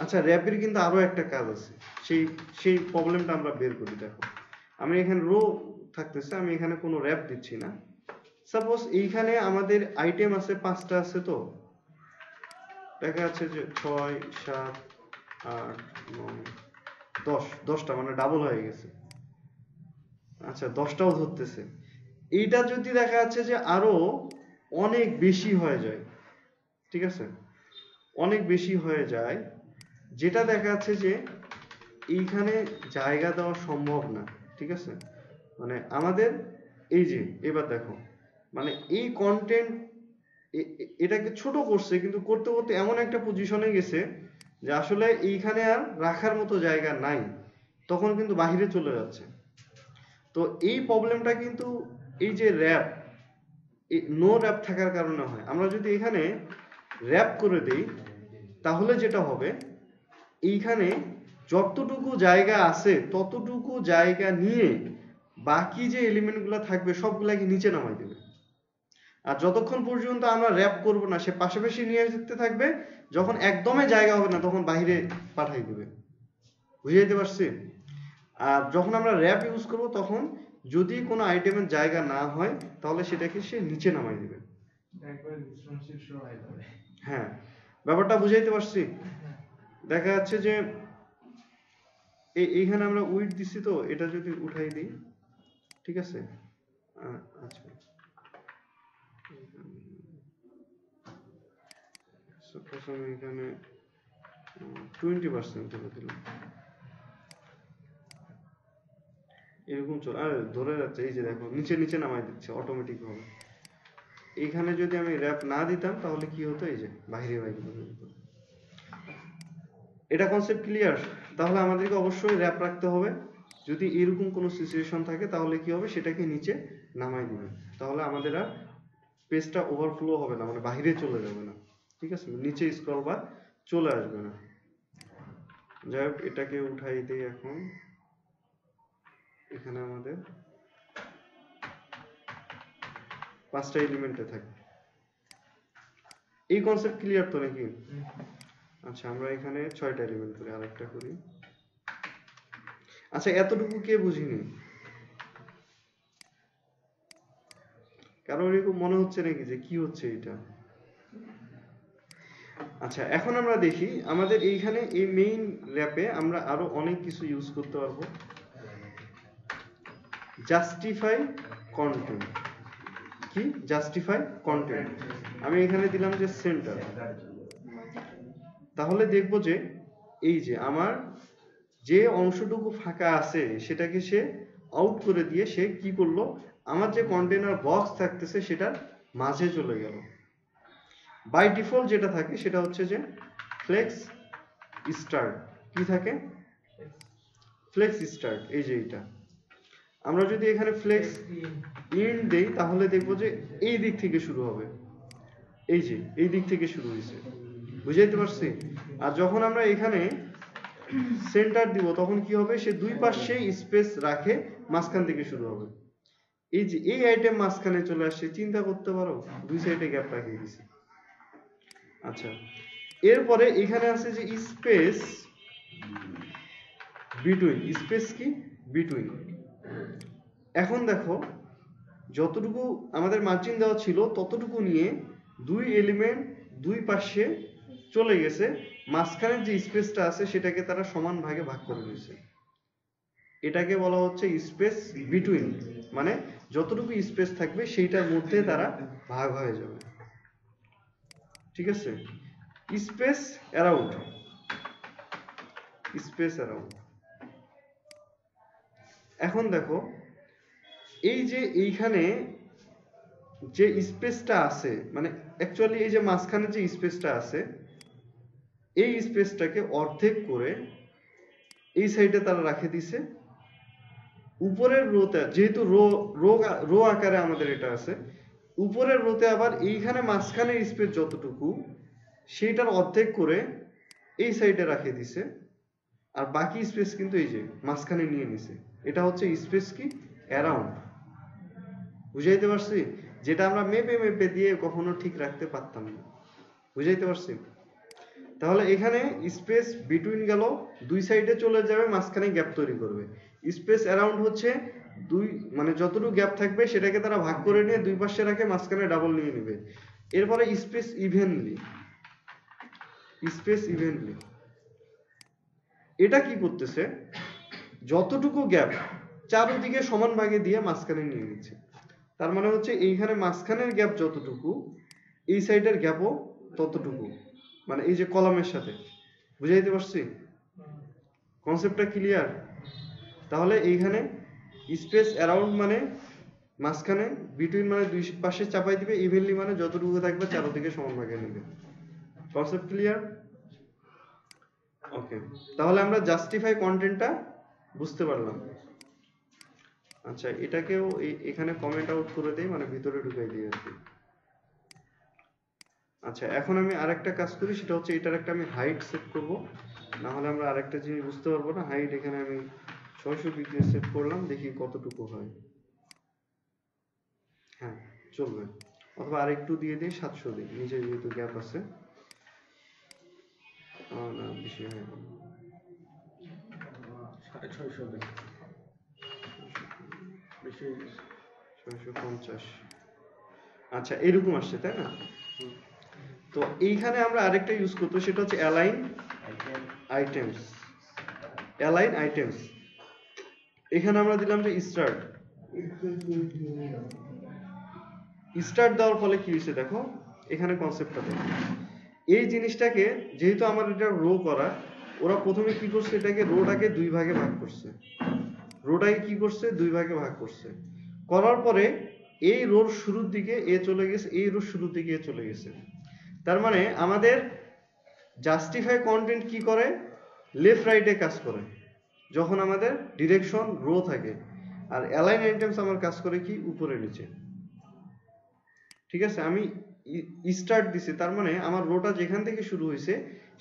আচ্ছা র্যাপের কিন্তু আরো একটা কাজ আছে, সেই প্রবলেমটা আমরা বের করি। দেখো আমি এখানে রো থাকতেছে, আমি এখানে কোনো র্যাপ দিচ্ছি না। সাপোজ এইখানে আমাদের আইটেম আছে 5টা আছে, তো দেখা যাচ্ছে যে 6 7 8 9 10টা, মানে ডাবল হয়ে গেছে। আচ্ছা 10টাও ধরতেছে। এইটা যদি দেখা যাচ্ছে যে আরো অনেক বেশি হয়ে যায়, ঠিক আছে, অনেক বেশি হয়ে যায়, যেটা দেখা যাচ্ছে যে এইখানে জায়গা দেওয়া সম্ভব না, ঠিক আছে, মানে আমাদের এই যে এবার দেখো, মানে এই কন্টেন্ট এটাকে ছোট করছে, কিন্তু করতে করতে এমন একটা পজিশনে গেছে যে আসলে এইখানে আর রাখার মতো জায়গা নাই, তখন কিন্তু বাহিরে চলে যাচ্ছে। তো এই প্রবলেমটা কিন্তু এই যে র্যাপ, নো র্যাপ থাকার কারণে হয়। আমরা যদি এখানে র্যাপ করে দেই তাহলে যেটা হবে, এইখানে যতটুকু জায়গা আছে ততটুকু জায়গা নিয়ে বাকি যে এলিমেন্টগুলো থাকবে সবগুলাকে নিচে নামাই দেবে। আর যতক্ষণ পর্যন্ত আমরা র্যাপ করব না সে পাশাপাশি নিয়ে যেতে থাকবে, যখন একদমই জায়গা হবে না তখন বাইরে পাঠাই দেবে। বুঝাইতে পারছি? আর যখন আমরা র্যাপ ইউজ করব তখন যদি কোনো আইটেমের জায়গা না হয় তাহলে সেটাকে সে নিচে নামাই দিবে। একবার বিশ্রামশীল শুরু হয়ে যাবে। হ্যাঁ, ব্যাপারটা বুঝাইতে পারছি? দেখা যাচ্ছে যে এইখানে আমরা উইড দিছি, তো এটা যদি উঠাই দিই, ঠিক আছে? আচ্ছা, সাপোজ আমি এখানে 20% ধরে দিলাম, এরকম ধরে যাচ্ছে। এই যে দেখো নিচে নিচে নামাই দিচ্ছে অটোমেটিক ভাবে। এইখানে যদি আমি র্যাপ না দিতাম তাহলে কি হতো, এই যে বাইরে বাইরে হয়ে যেত। এটা কনসেপ্ট ক্লিয়ার? তাহলে আমাদেরকে অবশ্যই র্যাপ রাখতে হবে। যদি এরকম কোনো সিচুয়েশন থাকে তাহলে কি হবে, সেটাকে নিচে নামাই দিবে, তাহলে আমাদের আর পেজটা ওভারফ্লো হবে না, মানে বাইরে চলে যাবে না, ঠিক আছে? নিচে স্ক্রল বার চলে আসবে না। যাই হোক, এটাকে উঠাই দিই এখন। এখানে আমাদের 5টা এলিমেন্টে থাকে। এই কনসেপ্ট ক্লিয়ার তো নাকি? আচ্ছা, আমরা এখানে 6টা এলিমেন্ট করি, আরেকটা করি। আচ্ছা, এতটুকু কে বুঝিনি? কারণ এরকম মনে হচ্ছে নাকি যে কি হচ্ছে এটা? আচ্ছা, এখন আমরা দেখি আমাদের এইখানে এই মেইন র্যাপে আমরা আরো অনেক কিছু ইউজ করতে পারবো। Justify content. কি জাস্টিফাই কন্টেন্ট? আমি এখানে দিলাম যে সেন্টার। তাহলে দেখবো যে এই যে আমার যে অংশটুকু ফাঁকা আছে সেটাকে সে আউট করে দিয়ে সে কি করলো, আমার যে কন্টেনার বক্স থাকতেছে সেটার মাঝে চলে গেল। বাই ডিফল্ট যেটা থাকে সেটা হচ্ছে যে ফ্লেক্স স্টার্ট। কি থাকে? Flex start. এই যে এটা আমরা যদি এখানে ফ্লেক্স ইন দেই তাহলে দেখবো যে এই দিক থেকে শুরু হবে। এই যে এই দিক থেকে শুরু হয়েছে, বুঝাইতে পারছি? আর যখন আমরা এখানে সেন্টার দিব তখন কি হবে, সে দুই পাশে স্পেস রাখে, মাঝখান থেকে শুরু হবে। এই যে এই আইটেম মাঝখানে চলে আসছে, চিন্তা করতে পারো, দুই সাইডে গ্যাপ রাখিয়ে দিছি। আচ্ছা, এরপরে এখানে আছে যে স্পেস বিটুইন। স্পেস কি? বিটুইন। এখন দেখো যতটুকু আমাদের মার্জিন দেওয়া ছিল ততটুকু নিয়ে দুই এলিমেন্ট দুই পাশে চলে গেছে, মাঝখানের যে স্পেসটা আছে সেটাকে তারা সমান ভাগে ভাগ করে দিয়েছে। এটাকে বলা হচ্ছে স্পেস বিটুইন, মানে যতটুকু স্পেস থাকবে সেইটার মধ্যে তারা ভাগ হয়ে যাবে, ঠিক আছে? Space around. Space around. এখন দেখো এই যে এইখানে যে স্পেসটা আছে, মানে অ্যাকচুয়ালি এই যে মাঝখানে যে স্পেসটা আছে এই স্পেসটাকে অর্ধেক করে এই সাইডে তারা রাখে দিছে। উপরের রোতে যেহেতু রো আকারে আমাদের এটা আছে, উপরের রোতে আবার এইখানে মাঝখানে স্পেস যতটুকু সেইটার অর্ধেক করে এই সাইডে রাখে দিছে, আর বাকি স্পেস কিন্তু এই যে মাঝখানে নিয়ে নিছে। এটা হচ্ছে স্পেস কি? অ্যারাউন্ড। বুঝাইতে পারছি? যেটা আমরা মেপে মেপে দিয়ে কখনো ঠিক রাখতে পারতাম না। বুঝাইতে পারছি? তাহলে এখানে স্পেস বিটুইন গেল, দুই সাইডে চলে যাবে, মাঝখানে গ্যাপ তৈরি করবে। স্পেস অ্যারাউন্ড হচ্ছে দুই, মানে যতটুকু গ্যাপ থাকবে সেটাকে তারা ভাগ করে নিয়ে দুই পাশে রাখে, মাঝখানে ডাবল নিয়ে নেবে। এরপরে স্পেস ইভেনলি। স্পেস ইভেনলি এটা কি করতেছে, যতটুকু গ্যাপ চারদিকে সমান ভাগে দিয়ে মাঝখানে নিয়ে নিচ্ছে। তার মানে হচ্ছে এইখানে মাঝখানের গ্যাপ যতটুকু, এই সাইডের গ্যাপও ততটুকু, মানে এই যে কলামের সাথে। বুঝাইতে পারছি? কনসেপ্টটা ক্লিয়ার? তাহলে এইখানে স্পেস অ্যারাউন্ড মানে মাঝখানে, বিটুইন মানে দুই পাশে চাপাই দিবে, ইভেনলি মানে যতটুকু থাকবে চারদিকে সমান ভাগে নেবে। Concept clear? ওকে, তাহলে আমরা জাস্টিফাই কন্টেন্টটা বুঝতে পারলাম। আচ্ছা, এটাকেও এখানে কমেন্ট আউট করে দেই, মানে ভিতরে ঢুকাই দিই আর কি। আচ্ছা, এখন আমি আরেকটা কাজ করি, সেটা হচ্ছে এটার একটা আমি হাইট সেট করব, না হলে আমরা আরেকটা জিনিস বুঝতে পারবো না। হাইট এখানে আমি 600 পিক্সেল সেট করলাম, দেখি কতটুকু হয়। হ্যাঁ, চলবে। অথবা আরেকটু দিয়ে দিই, 700 দিই, নিচে যেহেতু গ্যাপ আছে। না, বেশি হয় না, 650 দিন। 650। আচ্ছা এরকম আসছে তাই না? তো এইখানে আমরা আরেকটা ইউজ করতে, সেটা হচ্ছে অ্যালাইন আইটেমস। অ্যালাইন আইটেমস এখানে আমরা দিলাম যে স্টার্ট। স্টার্ট দেওয়ার ফলে কি হয়েছে দেখো, এখানে কনসেপ্টটা দেখো। এই জিনিসটাকে যেহেতু আমার এটা রো করা, ওরা প্রথমে কি করছে, এটাকে রোটাকে দুই ভাগে ভাগ করছে। রোটাকে কি করছে, দুই ভাগে ভাগ করছে। করার পরে এই রোর শুরুর দিকে এ চলে গেছে, এই রোর শুরুর দিকে এ চলে গেছে। তার মানে আমাদের জাস্টিফাই কন্টেন্ট কি করে, লেফট রাইটে কাজ করে যখন আমাদের ডিরেকশন রো থাকে, আর অ্যালাইন আইটেমস আমার কাজ করে কি উপরে নিচে। ঠিক আছে, আমি স্টার্ট দিছি, তার মানে আমার রোটা যেখান থেকে শুরু হয়েছে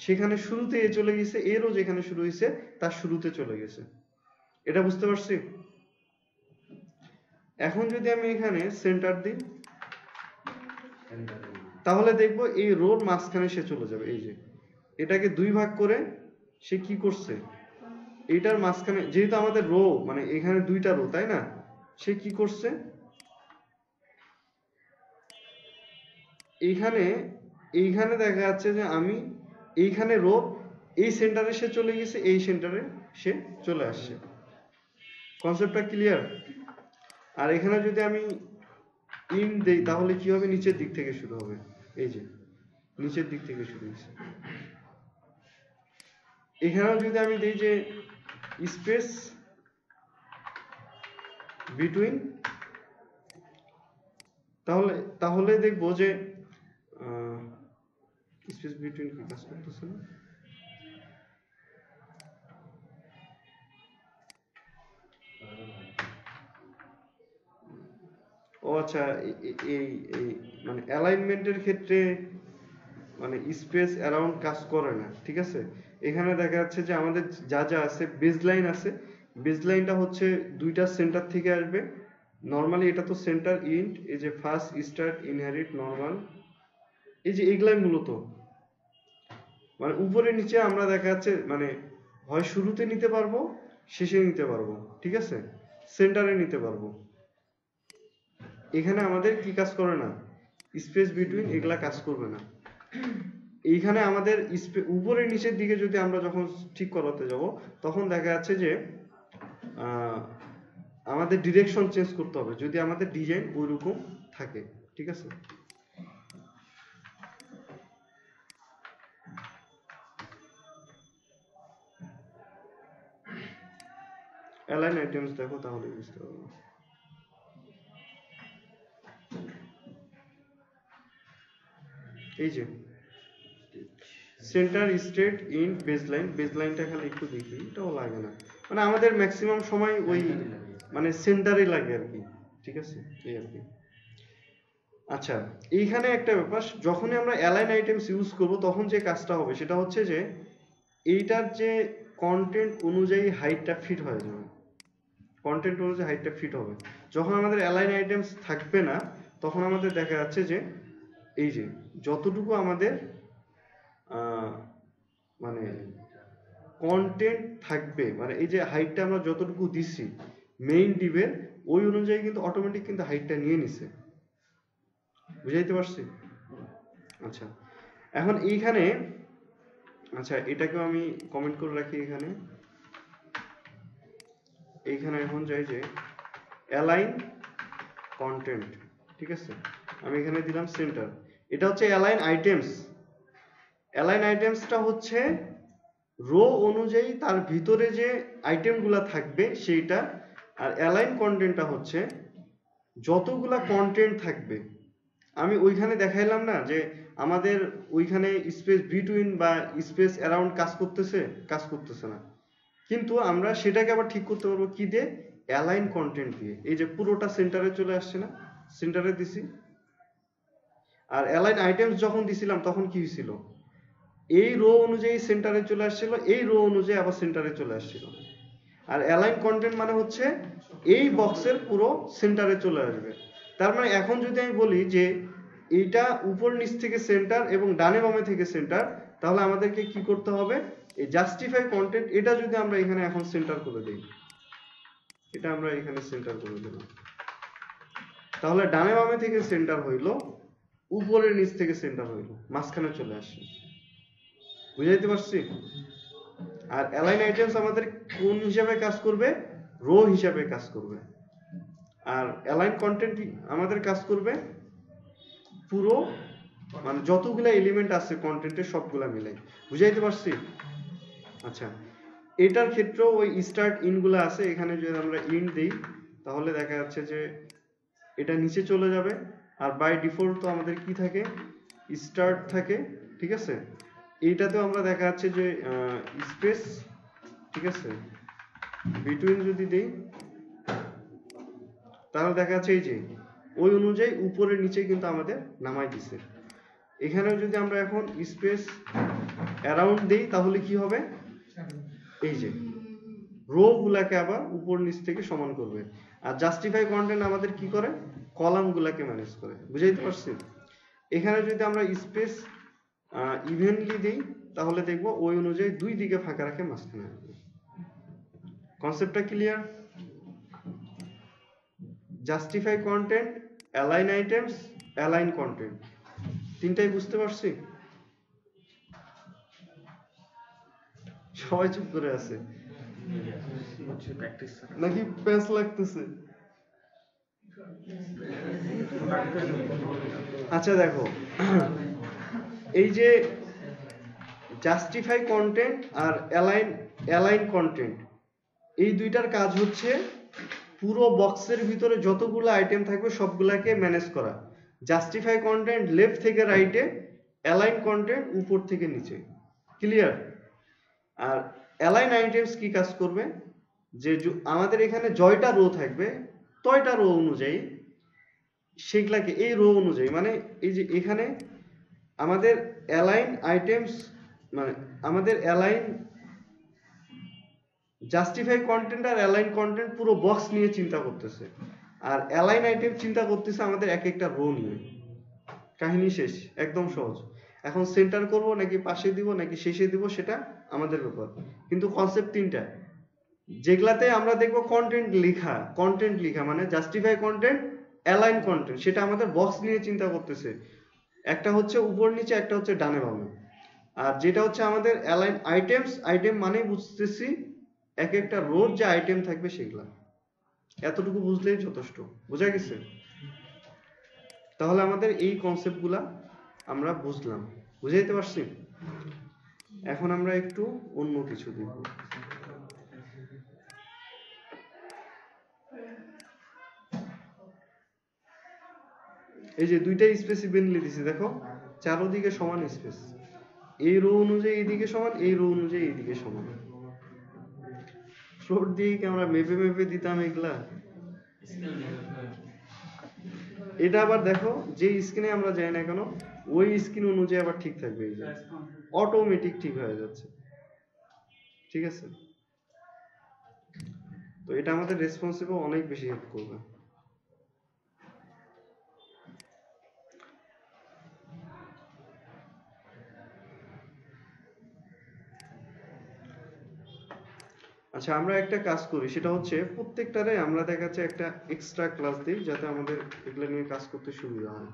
সেখানে শুরুতে এ চলে গেছে, এ রো যেখানে শুরু হয়েছে তার শুরুতে চলে গেছে। এটা বুঝতে পারছি? এখন যদি আমি এখানে সেন্টার দিই তাহলে দেখবো এই রোর মাঝখানে সে চলে যাবে। এই যে এটাকে দুই ভাগ করে সে কি করছে, এইটার মাঝখানে, যেহেতু আমাদের রো মানে এখানে দুইটা রো তাই না, সে কি করছে, এইখানে দেখা যাচ্ছে যে আমি এইখানে রো, এই সেন্টারে সে চলে গেছে, এই সেন্টারে সে চলে আসছে। কনসেপ্টটা ক্লিয়ার? আর এখানে যদি আমি ইন দেই তাহলে কি হবে, নিচের দিক থেকে শুরু হবে। এই যে নিচের দিক থেকে শুরু হয়েছে। এখানেও যদি আমি দেই যে স্পেস বিটুইন, তাহলে দেখবো যে স্পেস বিটুইন কি কাজ করতেছে না। ও আচ্ছা, এই মানে অ্যালাইনমেন্টের ক্ষেত্রে মানে স্পেস অ্যারাউন্ড কাজ করে না। ঠিক আছে, এখানে দেখা যাচ্ছে যে আমাদের যা যা আছে, বেসলাইন আছে, বেসলাইনটা হচ্ছে দুইটা সেন্টার থেকে আসবে। নরমালি এটা তো সেন্টার ইন্ট, এই যে ফার্স্ট স্টার্ট ইনহেরিট নরমাল, এই যে এগুলাই মূলত মানে উপরে নিচে আমরা দেখা যাচ্ছে মানে হয় শুরুতে নিতে পারবো, শেষে নিতে পারবো, ঠিক আছে, সেন্টারে নিতে পারবো। এখানে আমাদের কি কাজ করে না, স্পেস বিটুইন এগুলা কাজ করবে না। এইখানে আমাদের উপরে নিচের দিকে যদি আমরা যখন ঠিক করাতে যাব তখন দেখা যাচ্ছে যে আমাদের ডিরেকশন চেঞ্জ করতে হবে যদি আমাদের ডিজাইন ওইরকম থাকে। ঠিক আছে, অ্যালাইন আইটেমস দেখো তাহলে বুঝতে পারবো। এই যে সেন্টার স্টেট ইন বেসলাইন, বেসলাইনটা খালি একটু দেখি, এটাও লাগে না, মানে আমাদের ম্যাক্সিমাম সময় ওই মানে সেন্টারে লাগে আর কি। ঠিক আছে, এই আর কি। আচ্ছা, এইখানে একটা ব্যাপার, যখনই আমরা অ্যালাইন আইটেমস ইউজ করব তখন যে কাজটা হবে সেটা হচ্ছে যে এইটার যে কন্টেন্ট অনুযায়ী হাইটটা ফিট হয়ে যাবে, কন্টেন্ট অনুযায়ী হাইটটা ফিট হবে। যখন আমাদের অ্যালাইন আইটেমস থাকবে না তখন আমাদের দেখা যাচ্ছে যে এই যে যতটুকু আমাদের মানে কন্টেন্ট থাকবে, মানে এই যে হাইটটা আমরা যতটুকু দিচ্ছি মেইন ডিভের ওই অনুযায়ী কিন্তু অটোমেটিক কিন্তু হাইটটা নিয়ে নিছে। বুঝাইতে পারছি? আচ্ছা, এখন এইখানে আচ্ছা এটাকেও আমি কমেন্ট করে রাখি এখানে। এইখানে এখন যাই যে অ্যালাইন কন্টেন্ট, ঠিক আছে, আমি এখানে দিলাম সেন্টার। এটা হচ্ছে অ্যালাইন আইটেমস। অ্যালাইন আইটেমসটা হচ্ছে রো অনুযায়ী তার ভিতরে যে আইটেমগুলা থাকবে সেইটা, আর অ্যালাইন কন্টেন্টটা হচ্ছে যতগুলা কন্টেন্ট থাকবে। আমি ওইখানে দেখাইলাম না যে আমাদের ওইখানে স্পেস বিটুইন বা স্পেস অ্যারাউন্ড কাজ করতেছে না, কিন্তু আমরা সেটাকে আবার ঠিক করতে পারবো কি দিয়ে, অ্যালাইন কন্টেন্ট দিয়ে। এই যে পুরোটা সেন্টারে চলে আসছে না, সেন্টারে দিছি। আর অ্যালাইন আইটেমস যখন দিছিলাম তখন কি হয়েছিল, এই রো অনুযায়ী সেন্টারে চলে আসছিল, এই রো অনুযায়ী আবার সেন্টারে চলে আসছিল। আর অ্যালাইন কন্টেন্ট মানে হচ্ছে এই বক্সের পুরো সেন্টারে চলে আসবে। তার মানে এখন যদি আমি বলি যে এইটা উপর নিচ থেকে সেন্টার এবং ডানে বামে থেকে সেন্টার, তাহলে আমাদেরকে কি করতে হবে, এই জাস্টিফাই কন্টেন্ট এটা যদি আমরা এখানে এখন সেন্টার করে দিই, এটা আমরা এখানে সেন্টার করে দিলাম। তাহলে ডানে বামে থেকে সেন্টার হইলো, উপরের নিচ থেকে সেন্টার হইলো, মাঝখানে চলে আসছে। বুঝাইতে পারছি? আর অ্যালাইন আইটেমস আমাদের কোন হিসাবে কাজ করবে? রো হিসাবে কাজ করবে। আর অ্যালাইন কন্টেন্ট আমাদের কাজ করবে পুরো, মানে যতগুলা এলিমেন্ট আছে কন্টেন্টের সবগুলা মিলাই। বুঝাইতে পারছি? আচ্ছা, এটার ক্ষেত্রেও ওই স্টার্ট ইন গুলা আছে, এখানে যদি আমরা ইন দিই তাহলে দেখা যাচ্ছে যে এটা নিচে চলে যাবে। আর বাই ডিফল্ট তো আমাদের কি থাকে? স্টার্ট থাকে, ঠিক আছে? এইটাতেও আমরা দেখা যাচ্ছে যে স্পেস, ঠিক আছে, বিটুইন যদি দেই তাহলে দেখা যাচ্ছে এই যে ওই অনুযায়ী উপরে নিচে কিন্তু আমাদের নামাই দিছে। এখানেও যদি আমরা এখন স্পেস অ্যারাউন্ড দেই তাহলে কি হবে? এই যে রো গুলাকে আবার উপর নিচ থেকে সমান করবে। আর জাস্টিফাই কন্টেন্ট আমাদের কি করে? কলাম গুলাকে ম্যানেজ করে। বুঝাইতে পারছি? এখানে যদি আমরা স্পেস ইভেনলি দেই তাহলে দেখবো ওই অনুযায়ী দুই দিকে ফাঁকা রাখে মাঝখানে। কনসেপ্টটা clear? Justify content, align items, align content, তিনটাই বুঝতে পারছি? সবাই চুপ করে আছে নাকি প্যাঁচ লাগতেছে? আচ্ছা দেখো, এই যে জাস্টিফাই কন্টেন্ট আর অ্যালাইন কন্টেন্ট, এই দুইটার কাজ হচ্ছে পুরো বক্সের ভিতরে যতগুলো আইটেম থাকবে সবগুলাকে ম্যানেজ করা। জাস্টিফাই কন্টেন্ট লেফট থেকে রাইটে, অ্যালাইন কন্টেন্ট উপর থেকে নিচে। ক্লিয়ার? আর অ্যালাইন আইটেমস কি কাজ করবে? যে আমাদের এখানে জয়টা রো থাকবে, তয়টা রো অনুযায়ী সেগুলাকে এই রো অনুযায়ী, মানে এই যে এখানে আমাদের অ্যালাইন আইটেমস, মানে আমাদের অ্যালাইন জাস্টিফাই কন্টেন্ট আর অ্যালাইন কন্টেন্ট পুরো বক্স নিয়ে চিন্তা করতেছে, আর অ্যালাইন আইটেম চিন্তা করতেছে আমাদের এক একটা রো নিয়ে। কাহিনী শেষ, একদম সহজ। এখন সেন্টার করব নাকি পাশে দিব নাকি শেষে দিব সেটা আমাদের ব্যাপার, কিন্তু কনসেপ্ট তিনটা। যেগুলাতে আমরা দেখব কন্টেন্ট লেখা মানে জাস্টিফাই কন্টেন্ট, অ্যালাইন কন্টেন্ট, সেটা আমাদের বক্স নিয়ে চিন্তা করতেছে। একটা হচ্ছে উপর নিচে, একটা হচ্ছে ডানে বামে। আর যেটা হচ্ছে আমাদের অ্যালাইন আইটেমস, আইটেম মানে বুঝতেছি এক একটা রোর যে আইটেম থাকবে সেগুলা। এতটুকু বুঝলেই যথেষ্ট। বোঝা গেছে? তাহলে আমাদের এই কনসেপ্টগুলা আমরা বুঝলাম। বুঝাইতে পারছি? এখন আমরা একটু অন্য কিছু দেখব। এই যে দুইটা স্পেস ইভেন্টলি দিছি, দেখো চারোদিকে সমান স্পেস। এই রো অনুযায়ী এইদিকে সমান, এই রো অনুযায়ী এইদিকে সমান। ফ্লোর দিয়ে কি আমরা মেপে মেপে দিতাম এগুলা? এটা আবার দেখো যে স্ক্রিনে আমরা যাই না কেন ওই স্ক্রিন অনুযায়ী আবার ঠিক থাকবে, এই যে অটোমেটিক ঠিক হয়ে যাচ্ছে। ঠিক আছে? তো এটা আমাদের রেসপন্সিবল অনেক বেশি হেল্প করবে। আচ্ছা, আমরা একটা কাজ করি, সেটা হচ্ছে প্রত্যেকটারে আমরা দেখা যাচ্ছে একটা এক্সট্রা ক্লাস দিই যাতে আমাদের এগুলো নিয়ে কাজ করতে সুবিধা হয়।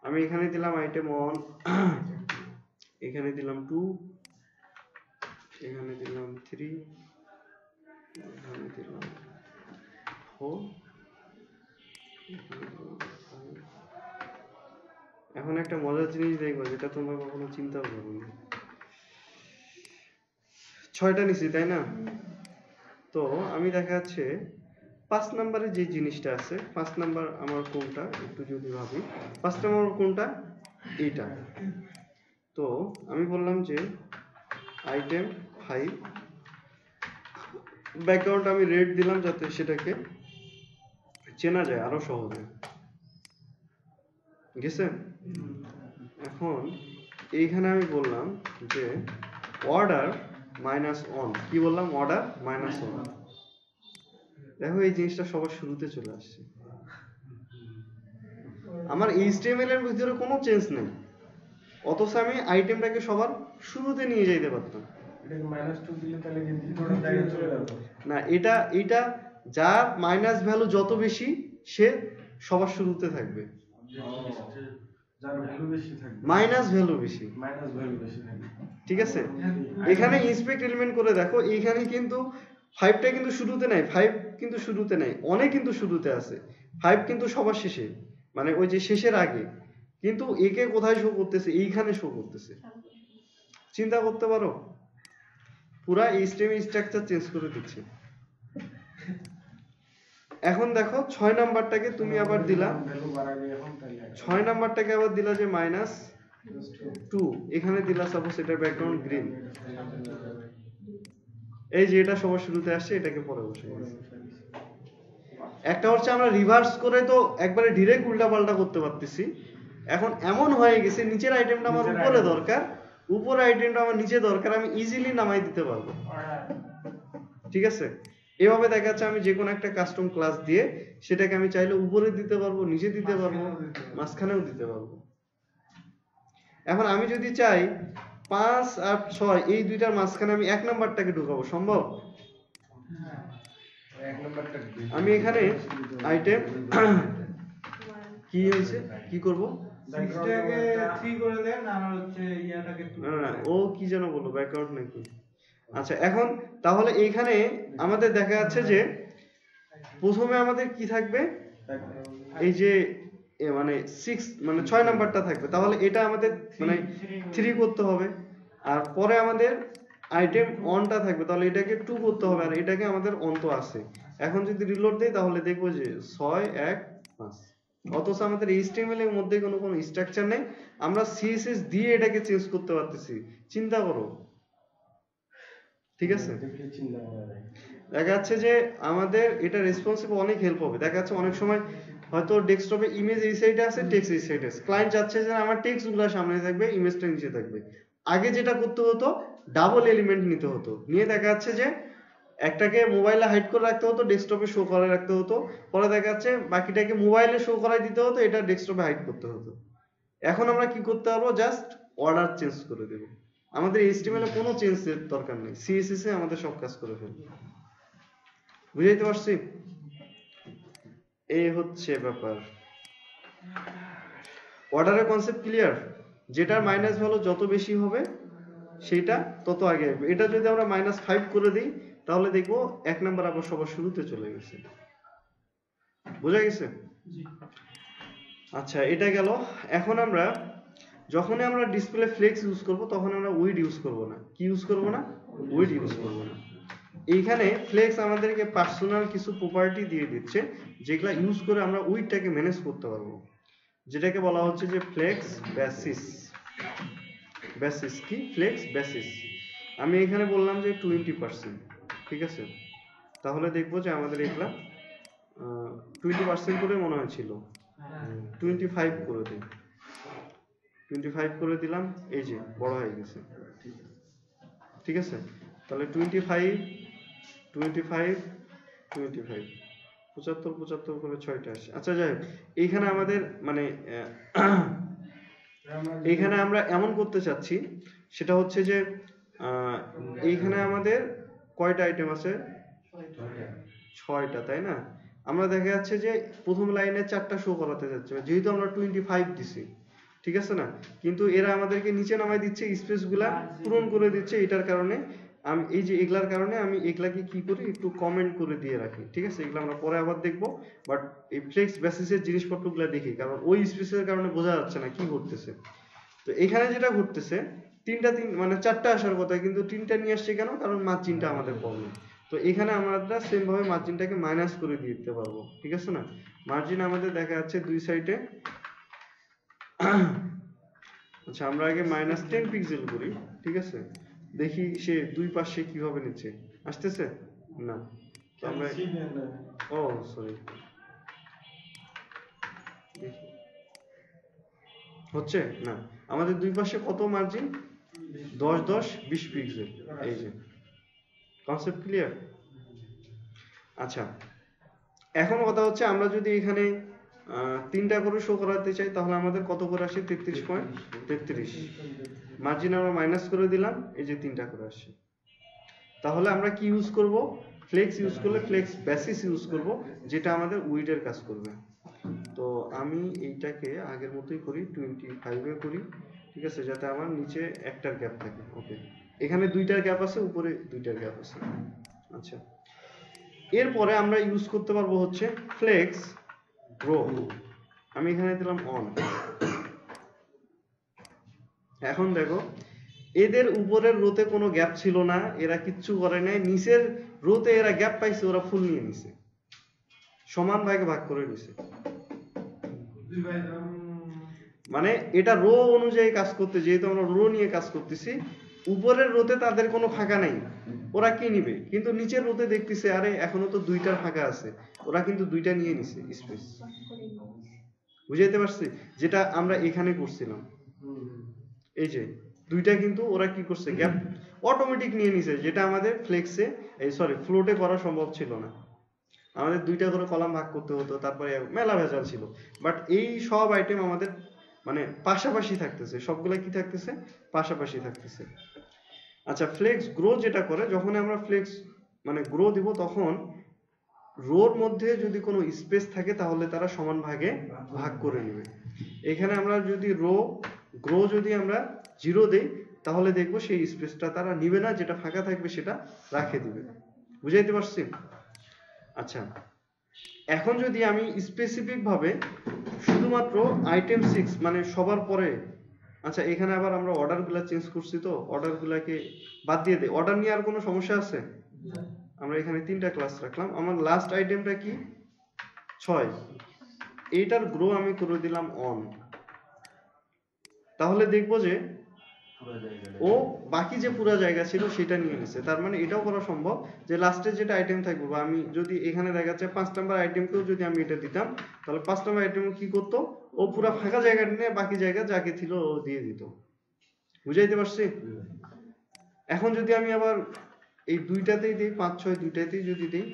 আমি এখানে দিলাম আইটেম 1, এখানে দিলাম 2, এখানে দিলাম 3, এখানে দিলাম 4, এখন একটা মজার জিনিস দেখবো যেটা তোমরা কখনো চিন্তা করোনি। 6টা নিছি তাই না? তো আমি দেখা যাচ্ছে 5 নম্বরে যে জিনিসটা আছে, 5 নাম্বার আমার কোনটা একটু যদি ভাবি, 5 নম্বর কোনটা? এইটা। তো আমি বললাম যে আইটেম 5, ব্যাকগ্রাউন্ড আমি রেড দিলাম যাতে সেটাকে চেনা যায় আরো সহজে। গেছে? এখন এইখানে আমি বললাম যে অর্ডার -1, কি বললাম? অর্ডার -1। দেখো এই জিনিসটা সবার শুরুতে চলে আসছে। আমার HTML এর ভিতরে কোনো চেঞ্জ নেই, অথচ আমি আইটেমটাকে সবার শুরুতে নিয়ে যেতে পারতাম। এটাকে -2 দিলে তাহলে কি ভিতরের জায়গায় চলে যাবে? না, এটা যার মাইনাস ভ্যালু যত বেশি সে সবার শুরুতে থাকবে, যার ভ্যালু বেশি থাকবে মাইনাস ভ্যালু বেশি। মাইনাস ভ্যালু বেশি থাকবে। ঠিক আছে, এখানে ইন্সপেক্ট এলিমেন্ট করে দেখো, এইখানে কিন্তু 5টা কিন্তু শুরুতে নাই, 5 কিন্তু শুরুতে নাই, অনেক কিন্তু শুরুতে আছে, 5 কিন্তু সবার শেষে, মানে ওই যে শেষের আগে, কিন্তু একে কোথায় শো করতেছে, এইখানে শো করতেছে। চিন্তা করতে পারো, পুরা এইচটিএম স্ট্রাকচার চেঞ্জ করে দিচ্ছে। এখন দেখো 6 নাম্বারটাকে তুমি আবার দিলা, ভ্যালু বাড়াবে এখন তাহলে 6 নাম্বারটাকে আবার দিলা যে -2, এখানে দিলা সাপোজ এটা ব্যাকগ্রাউন্ড গ্রিন, এই যে এটা সবার শুরুতে আসছে, এটাকে পরে বসে গেছে। একটা হচ্ছে আমরা রিভার্স করে তো একবারে ডিরেক্ট উল্টা পাল্টা করতে পারতেছি, এখন এমন হয়ে গেছে নিচের আইটেমটা আমার উপরে দরকার, উপরের আইটেমটা আমার নিচে দরকার, আমি ইজিলি নামাই দিতে পারবো। ঠিক আছে, এভাবে দেখা যাচ্ছে আমি যে কোনো একটা কাস্টম ক্লাস দিয়ে সেটাকে আমি চাইলে উপরে দিতে পারবো, নিচে দিতে পারবো, মাঝখানেও দিতে পারবো। এখন আমি যদি চাই 5 আর 6 এই দুইটার মাঝখানে আমি 1 নাম্বারটাকে ঢুকাবো, সম্ভব? এক নাম্বারটা আমি এখানে আইটেম কি হয়েছে, কি করব? 6টাকে 3 করে দেন আর হচ্ছে ইয়াটাকে 2 না না, ও কি যেন বললো, ব্যাকআউট নাকি? আচ্ছা, এখন তাহলে এইখানে আমাদের দেখা যাচ্ছে যে প্রথমে আমাদের কি থাকবে, এই যে মানে 6 মানে 6 নাম্বারটা থাকবে, তাহলে এটা আমাদের মানে 3 করতে হবে, আর পরে আমাদের আইটেম অনটা থাকবে, তাহলে এটাকে 2 করতে হবে, আর এটাকে আমাদের অন তো আছে। এখন যদি রিলোড দেই তাহলে দেখবো যে 6 1 5, অথচ আমাদের HTML এর মধ্যে কোনো স্ট্রাকচার নেই, আমরা CSS দিয়ে এটাকে চেঞ্জ করতে পারতেছি। চিন্তা করো, ঠিক আছে? চিন্তা করা যায়। দেখা যাচ্ছে যে আমাদের এটা রেসপন্সিভ অনেক হেল্প হবে। দেখা যাচ্ছে অনেক সময় হয়তো ডেস্কটপে ইমেজ এই সাইডে আছে, টেক্সট এই সাইডে আছে, ক্লায়েন্ট চাচ্ছে যে আমার টেক্সটগুলো সামনে থাকবে, ইমেজটা নিচে থাকবে। আগে যেটা করতে হতো, ডাবল এলিমেন্ট নিতে হতো, নিয়ে দেখা যাচ্ছে যে একটাকে মোবাইলে হাইড করে রাখতে হতো, ডেস্কটপে শো করে রাখতে হতো, পরে দেখা যাচ্ছে বাকিটাকে মোবাইলে শো করাই দিতে হতো, এটা ডেস্কটপে হাইড করতে হতো। এখন আমরা কি করতে পারবো, জাস্ট অর্ডার চেঞ্জ করে দেব, আমাদের HTML এ কোনো চেঞ্জের দরকার নেই, CSS এ আমাদের সব কাজ করে ফেলবে। বুঝাইতে পারছি? এই হচ্ছে ব্যাপার। অর্ডারের কনসেপ্ট ক্লিয়ার? যেটার মাইনাস ভ্যালু যত বেশি হবে সেটা তত আগে আসবে। এটা যদি আমরা -5 করে দিই তাহলে দেখবো 1 নাম্বার আবার সবার শুরুতে চলে গেছে। বোঝা গেছে? আচ্ছা, এটা গেল। এখন আমরা যখনই আমরা ডিসপ্লে ফ্লেক্স ইউজ করব তখন আমরা উইড ইউজ করব না। কি ইউজ করব না? উইড ইউজ করব না। এইখানে ফ্লেক্স আমাদেরকে পার্সোনাল কিছু প্রপার্টি দিয়ে দিচ্ছে, যেগুলা ইউজ করে আমরা উইডটাকে ম্যানেজ করতে পারবো, যেটাকে বলা হচ্ছে যে ফ্লেক্স বেসিস। বেসিস কি? Flex basis. আমি এখানে বললাম যে 20%, ঠিক আছে? তাহলে দেখবো যে আমাদের এগুলা 20% করে মনে হয়েছিল, 25 করে দিই, 25 করে দিলাম, এই যে বড় হয়ে গেছে, ঠিক আছে? তাহলে 25 25 25 75 করে 6টা আসে। আচ্ছা, যাই হোক, এইখানে আমাদের মানে এইখানে আমরা এমন করতে চাচ্ছি, সেটা হচ্ছে যে এইখানে আমাদের কয়টা আইটেম আছে? 6টা, তাই না? আমরা দেখা যাচ্ছে যে প্রথম লাইনে 4টা শো করাতে যাচ্ছে, যেহেতু আমরা 25 দিছি, ঠিক আছে না? কিন্তু এরা আমাদেরকে নিচে নামাই দিচ্ছে, স্পেসগুলা পূরণ করে দিচ্ছে। এটার কারণে আমি এই যে এগুলার কারণে আমি এগুলাকে কি করি, একটু কমেন্ট করে দিয়ে রাখি, ঠিক আছে? এগুলো আমরা পরে আবার দেখবো, বাট এই ফ্লেক্স বেসিসের জিনিসপত্রগুলো দেখি, কারণ ওই স্পেসের কারণে বোঝা যাচ্ছে না কি ঘটতেছে। তো এখানে যেটা ঘটতেছে, মানে 4টা আসার কথা, কিন্তু 3টা নিয়ে আসছে কেন? কারণ মার্জিনটা আমাদের প্রবলেম। তো এখানে আমরা সেম ভাবে মার্জিনটাকে মাইনাস করে দিয়ে দিতে পারবো, ঠিক আছে না? মার্জিন আমাদের দেখা যাচ্ছে দুই সাইডে। আচ্ছা, আমরা আগে -10 পিক্সেল করি, ঠিক আছে? দেখি সে দুই পাশে কিভাবে নিচ্ছে, আসতেছে না? তো আমরা ও সরি, হচ্ছে না। আমাদের দুই পাশে কত মার্জিন? 10 10 20 পিক্সেল। এই যে কনসেপ্ট ক্লিয়ার? আচ্ছা, এখন কথা হচ্ছে আমরা যদি এখানে 3টা করে শো করাতে চাই তাহলে আমাদের কত করে আসে? 33.33। মার্জিন আমরা মাইনাস করে দিলাম, এই যে 3টা করে আসছে। তাহলে আমরা কি ইউজ করব? ফ্লেক্স ইউজ করলে ফ্লেক্স বেসিস ইউজ করব, যেটা আমাদের উইডের কাজ করবে। তো আমি এইটাকে আগের মতোই করি, 25 এ করি, ঠিক আছে, যাতে আমার নিচে একটার গ্যাপ থাকে। ওকে, এখানে দুইটার গ্যাপ আছে, উপরে দুইটার গ্যাপ আছে। আচ্ছা, এরপরে আমরা ইউজ করতে পারবো হচ্ছে ফ্লেক্স গ্রো। আমি এখানে দিলাম অন। এখন দেখো, এদের উপরের রোতে কোনো গ্যাপ ছিল না, এরা কিচ্ছু করে নাই, নিচের রোতে এরা গ্যাপ পাইছে, ওরা ফুল নিয়ে নিছে, সমান ভাগে ভাগ করে নিছে। মানে এটা রো অনুযায়ী কাজ করতে, যেহেতু আমরা রো নিয়ে কাজ করতেছি, উপরের রোতে তাদের কোনো ফাঁকা নাই, ওরা কি নিবে, কিন্তু নিচের রোতে দেখতেছে আরে এখনো তো দুইটার ফাঁকা আছে, ওরা কিন্তু দুইটা নিয়ে নিছে স্পেস। বুঝাইতে পারছি? যেটা আমরা এখানে করছিলাম, এই যে দুইটা কিন্তু ওরা কি করছে, গ্যাপ অটোমেটিক নিয়ে নিছে, যেটা আমাদের ফ্লেক্সে ফ্লোটে করা সম্ভব ছিল না। আমাদের দুইটা করে কলাম ভাগ করতে হতো, তারপরে মেলা ভেজাল ছিল। বাট এই সব আইটেম আমাদের মানে পাশাপাশি থাকতেছে, সবগুলা কি থাকতেছে, পাশাপাশি থাকতেছে। আচ্ছা, ফ্লেক্স গ্রো যেটা করে, যখন আমরা ফ্লেক্স মানে গ্রো দিব, তখন রোর মধ্যে যদি কোনো স্পেস থাকে তাহলে তারা সমান ভাগে ভাগ করে নেবে। এখানে আমরা যদি গ্রো যদি আমরা 0 দেই, তাহলে দেখবো সেই স্পেসটা তারা নিবে না, যেটা ফাঁকা থাকবে সেটা রাখে দিবে। বুঝাইতে পারছি? আচ্ছা, এখন যদি আমি স্পেসিফিক ভাবে শুধুমাত্র আইটেম 6 মানে সবার পরে, আচ্ছা এখানে আবার আমরা অর্ডারগুলো চেঞ্জ করছি, তো অর্ডারগুলোকে বাদ দিয়ে দেই। অর্ডার নিয়ে আর কোনো সমস্যা আছে? আমরা এখানে 3টা ক্লাস রাখলাম। আমার লাস্ট আইটেমটা কি, 6, এইটার গ্রো আমি করে দিলাম অন। তাহলে দেখবো যে ও বাকি যে পুরো জায়গা ছিল সেটা নিয়ে নিছে। তার মানে এটাও করা সম্ভব যে লাস্টে যেটা আইটেম থাকবে, বা আমি যদি এখানে দেখা যাচ্ছে 5 নাম্বার আইটেমকেও যদি আমি এটা দিতাম, তাহলে 5 নাম্বার আইটেম কি করতো, ও পুরো ফাঁকা জায়গা নিয়ে বাকি জায়গা যাকে ছিল ও দিয়ে দিত। বুঝাইতে পারছি? এখন যদি আমি আবার এই দুইটাতেই দিই, 5, 6 দুইটাতেই যদি দিই,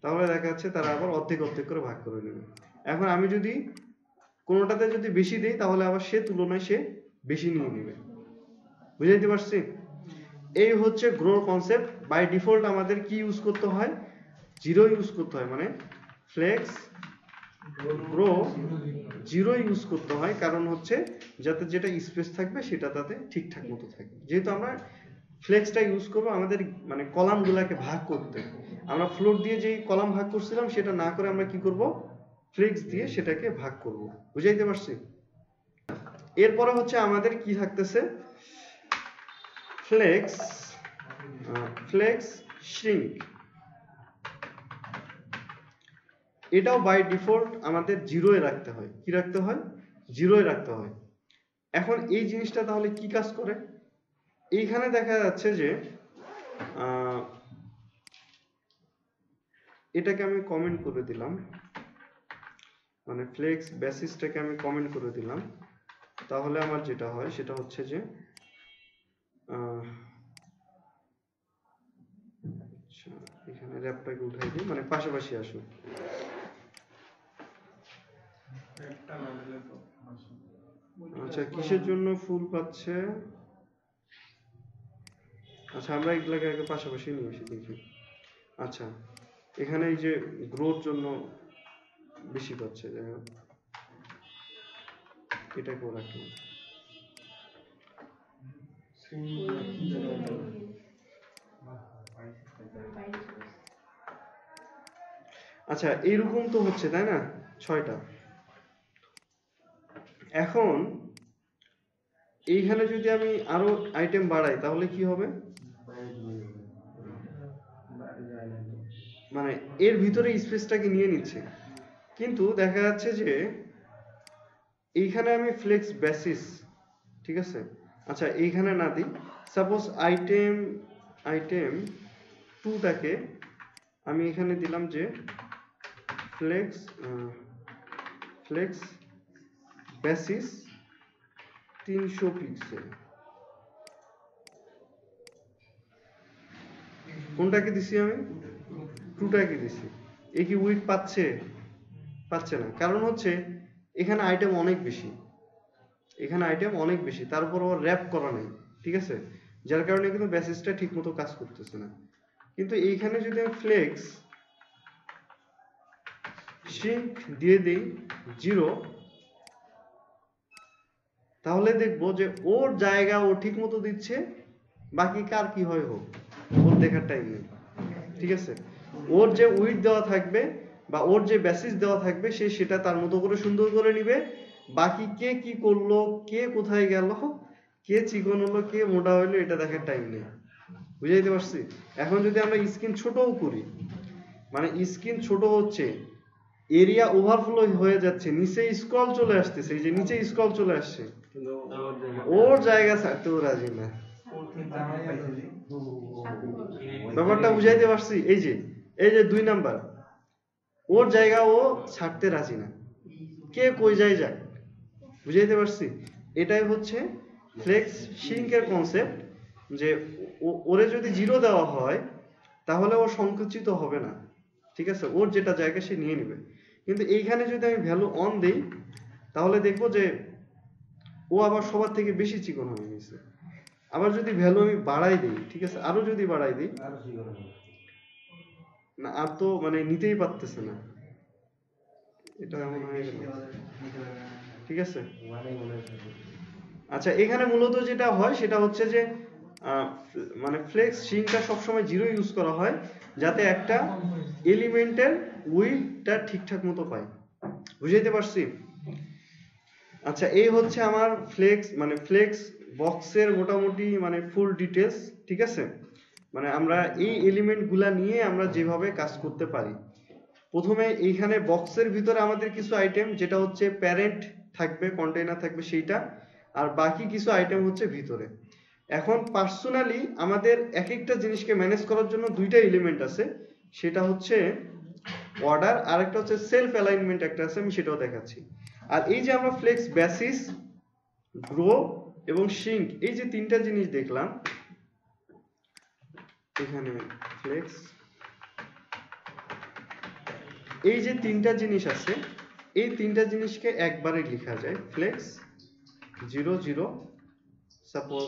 তাহলে দেখা যাচ্ছে তারা আবার অর্ধেক অর্ধেক করে ভাগ করে নেবে। এখন আমি যদি কোনোটাতে যদি বেশি দিই, তাহলে আবার সে তুলনায় সে বেশি নিয়ে নেবে। বুঝাইতে পারছি? এই হচ্ছে গ্রোর কনসেপ্ট। বাই ডিফল্ট আমাদের কি ইউজ করতে হয়, 0 ইউজ করতে হয়, মানে ফ্লেক্স গ্রো 0 ইউজ করতে হয়, কারণ হচ্ছে যাতে যেটা স্পেস থাকবে সেটা তাতে ঠিকঠাক মতো থাকে। যেহেতু আমরা ফ্লেক্সটা ইউজ করবো আমাদের মানে কলামগুলোকে ভাগ করতে, আমরা ফ্লোট দিয়ে যেই কলাম ভাগ করছিলাম সেটা না করে আমরা কি করব, ফ্লেক্স দিয়ে সেটাকে ভাগ করব। বুঝাইতে পারছি? এরপরে হচ্ছে আমাদের কি থাকতেছে, ফ্লেক্স শ্রিঙ্ক। এটাও বাই ডিফল্ট আমাদের 0 এ রাখতে হয়। কি রাখতে হয়? 0 এ রাখতে হয়। এখন এই জিনিসটা তাহলে কি কাজ করে, এইখানে দেখা যাচ্ছে যে এটাকে আমি কমেন্ট করে দিলাম, মানে ফ্লেক্স বেসিসটাকে আমি কমেন্ট করে দিলাম। তাহলে আমার যেটা হয় সেটা হচ্ছে যে আচ্ছা, এখানে র্যাপটাকে উঠাই দিই, মানে পাশাপাশি আসুক। আচ্ছা, কিসের জন্য ফুল পাচ্ছে? আচ্ছা, আমরা এগুলাকে আগে পাশাপাশি নিয়ে এসে দেখি। আচ্ছা, এখানে এই যে গ্রোথ জন্য বেশি পাচ্ছে, যাই হোক এটাকেও রাখলাম। আচ্ছা, এইরকম তো হচ্ছে, তাই না, 6টা। এখন এইখানে যদি আমি আরো আইটেম বাড়াই তাহলে কি হবে, মানে এর ভিতরে স্পেসটাকে নিয়ে নিচ্ছে। কিন্তু দেখা যাচ্ছে যে এইখানে আমি ফ্লেক্স বেসিস, ঠিক আছে, আচ্ছা এইখানে না দিই, সাপোজ আইটেম 2টাকে আমি এখানে দিলাম যে ফ্লেক্স বেসিস 300 পিক্সেল। কোনটাকে দিছি আমি? 2টাকে দিছি। এ কি উইডথ পাচ্ছে না, কারণ হচ্ছে এখানে আইটেম অনেক বেশি, তারপর আবার র্যাপ করা নেই, ঠিক আছে, যার কারণে কিন্তু বেসিসটা ঠিক মতো কাজ করতেছে না। কিন্তু এইখানে যদি আমি ফ্লেক্স shrink দিয়ে দিই 0, তাহলে দেখবো যে ওর জায়গা ও ঠিক মতো দিচ্ছে, বাকি কার কি হয় হোক ওর দেখার টাইম নেই। ঠিক আছে, ওর যে উইডথ দেওয়া থাকবে বা ওর যে বেসিস দেওয়া থাকবে সে সেটা তার মতো করে সুন্দর করে নিবে, বাকি কে কি করলো, কে কোথায় গেল, কে চিকন হলো, কে মোটা হইলো, এটা দেখার টাইম নেই। বুঝাইতে পারছি? এখন যদি আমরা স্ক্রিন ছোটও করি, মানে স্ক্রিন ছোট হচ্ছে, এরিয়া ওভারফ্লো হয়ে যাচ্ছে, নিচে স্ক্রল চলে আসতেছে, এই যে নিচে স্ক্রল চলে আসছে, ওর জায়গা ছাড়তেও রাজি না। ব্যাপারটা বুঝাইতে পারছি? এই যে 2 নাম্বার, ওর জায়গা ও ছাড়তে রাজি না, কে কই যায় যাক। বুঝাইতে পারছি? এটাই হচ্ছে ফ্লেক্স শিঙ্কের কনসেপ্ট, যে ওরে যদি 0 দেওয়া হয় তাহলে ও সংকুচিত হবে না। ঠিক আছে, ওর যেটা জায়গা সে নিয়ে নেবে। কিন্তু এইখানে যদি আমি ভ্যালু অন দিই তাহলে দেখবো যে ও আবার সবার থেকে বেশি চিকন হয়ে গেছে। আবার যদি ভ্যালু আমি বাড়াই দিই, ঠিক আছে, আরো যদি বাড়াই দিই, না আর তো মানে নিতেই পারতেছে না, এটা এমন হয়ে গেল। ঠিক আছে, আচ্ছা এখানে মূলত যেটা হয় সেটা হচ্ছে যে মানে ফ্লেক্স শিঙ্কটা সবসময় 0 ইউজ করা হয়, যাতে একটা এলিমেন্টের উইডথটা ঠিকঠাক মতো পাই। বুঝাইতে পারছি? আচ্ছা এই হচ্ছে আমার ফ্লেক্স বক্সের মোটামুটি মানে ফুল ডিটেলস। ঠিক আছে, মানে আমরা এই এলিমেন্টগুলা নিয়ে আমরা যেভাবে কাজ করতে পারি। প্রথমে এইখানে বক্সের ভিতরে আমাদের কিছু আইটেম, যেটা হচ্ছে প্যারেন্ট থাকবে, কন্টেইনার থাকবে সেইটা, আর বাকি কিছু আইটেম হচ্ছে ভিতরে। এখন পার্সোনালি আমাদের এক একটা জিনিসকে ম্যানেজ করার জন্য 2টা এলিমেন্ট আছে, সেটা হচ্ছে অর্ডার, আর একটা হচ্ছে সেলফ অ্যালাইনমেন্ট একটা আছে, আমি সেটাও দেখাচ্ছি। আর এই যে আমরা ফ্লেক্স বেসিস, গ্রো এবং শিঙ্ক, এই যে 3টা জিনিস দেখলাম এখানে, ফ্লেক্স এই যে 3টা জিনিস আছে, এই 3টা জিনিসকে একবারে লেখা যায় ফ্লেক্স 0 0, সাপোজ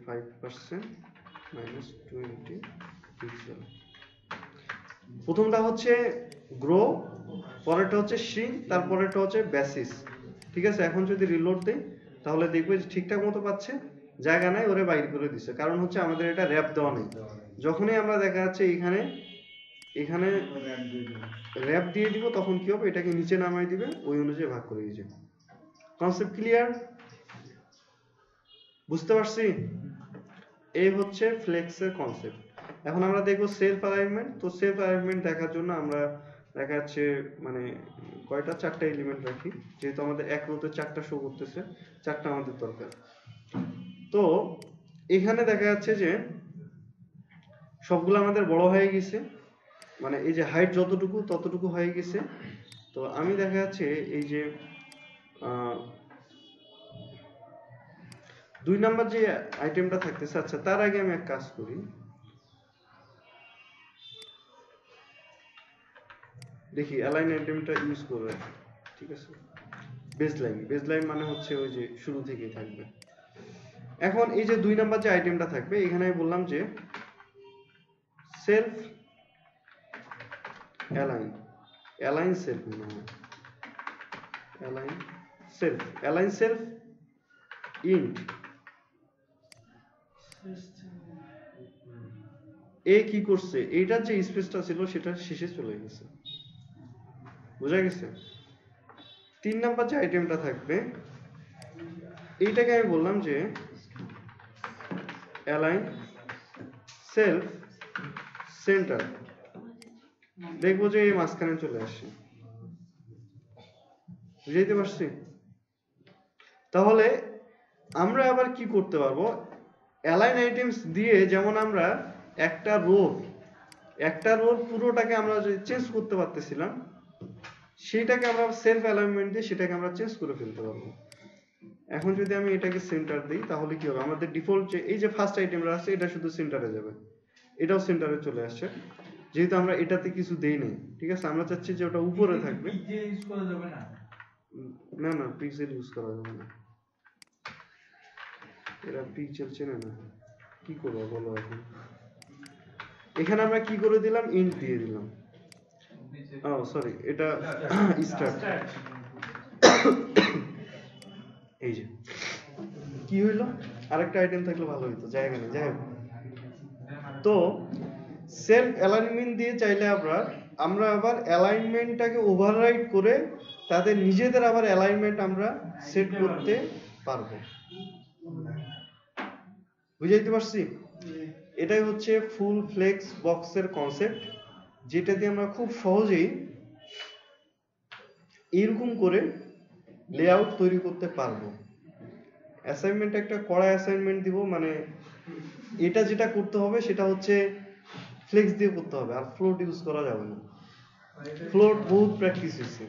25% -20 পিক্সেল। প্রথমটা হচ্ছে গ্রো, পরেরটা হচ্ছে শিঙ্ক, তারপরেরটা হচ্ছে বেসিস। ঠিক আছে, এখন যদি রিলোড দেই তাহলে দেখবে যে ঠিকঠাক মতো পাচ্ছে, জায়গা নাই ওরে বাইর করে দিছে, কারণ হচ্ছে আমাদের এটা র‍্যাপ দেওয়া নেই। যখনই আমরা দেখা যাচ্ছে এখানে র‍্যাপ দিয়ে দিব, তখন কি হবে, এটাকে নিচে নামাই দিবে, ওই অনুযায়ী ভাগ করে দিয়েছে। Concept clear? বুঝতে পারছি? এই হচ্ছে ফ্লেক্সের কনসেপ্ট। এখন আমরা দেখবো সেলফ অ্যালাইনমেন্ট। তো সেলফ অ্যালাইনমেন্ট দেখার জন্য আমরা দেখা যাচ্ছে মানে কয়টা, 4টা এলিমেন্ট রাখি, যেহেতু আমাদের এক রোতে 4টা শো করতেছে, 4টা আমাদের দরকার। তো এখানে দেখা যাচ্ছে যে সবগুলো আমাদের বড় হয়ে গেছে, মানে এই যে হাইট যতটুকু ততটুকু হয়ে গেছে। তো আমি দেখা যাচ্ছে এই যে 2 নাম্বার যে আইটেমটা থাকতেছে, আচ্ছা তার আগে আমি এক কাজ করি, দেখি অ্যালাইন আইটেমটা ইউজ করবে। ঠিক আছে, বেসলাইন মানে হচ্ছে ওই যে শুরু থেকেই থাকবে। এখন এই যে 2 নাম্বার যে আইটেমটা থাকবে, এখানে আমি বললাম যে সেলফ অ্যালাইন সেলফ ইন্ট এ কি করছে, এইটার যে স্পেসটা ছিল সেটা শেষে চলে গেছে। বোঝা গেছে? 3 নাম্বার যে আইটেমটা থাকবে, এইটাকে আমি বললাম যে অ্যালাইন সেলফ সেন্টার, দেখবো যে এই মাঝখানে চলে আসছে। বুঝাইতে পারছি? তাহলে আমরা আবার কি করতে পারবো, অ্যালাইন আইটেমস দিয়ে, যেমন আমরা একটা রোর পুরোটাকে আমরা যে চেঞ্জ করতে পারতেছিলাম, সেটাকে আমরা সেলফ অ্যালাইনমেন্ট দিয়ে সেটাকে আমরা চেঞ্জ করে ফেলতে পারবো। এখন যদি আমি এটাকে সেন্টার দিই তাহলে কি হবে, আমাদের ডিফল্ট যে এই যে ফার্স্ট আইটেমটা আছে এটা শুধু সেন্টারে যাবে, এটাও সেন্টারে চলে আসছে, যেহেতু আমরা এটাতে কিছু দেই নাই। ঠিক আছে, আমরা চাচ্ছি যে ওটা উপরে থাকবে। ইউজ করা যাবে না, না পিক্সেল ইউজ করা যাবে না। এরা পিক্সেল চেনে না, কি করবো বলো এখন। এখানে আমরা কি করে দিলাম, ইন্ট দিয়ে দিলাম। ও সরি, এটা স্টার্ট। এই যে কি হইলো, আরেকটা আইটেম থাকলে ভালো হইতো, জায়গা নেই, যাই হোক। তো সেলফ অ্যালাইনমেন্ট দিয়ে চাইলে আমরা আবার অ্যালাইনমেন্টটাকে ওভাররাইড করে তাদের নিজেদের আবার অ্যালাইনমেন্ট আমরা সেট করতে পারবো। বুঝাইতে পারছি? এটাই হচ্ছে ফুল ফ্লেক্স বক্সের কনসেপ্ট, যেটা দিয়ে আমরা খুব সহজেই এরকম করে লেআউট তৈরি করতে পারবো। অ্যাসাইনমেন্ট একটা কড়া অ্যাসাইনমেন্ট দিব, মানে এটা যেটা করতে হবে সেটা হচ্ছে ফ্লেক্স দিয়ে করতে হবে, আর ফ্লোট ইউজ করা যাবে না। ফ্লোট বহুত প্র্যাকটিস হয়েছে,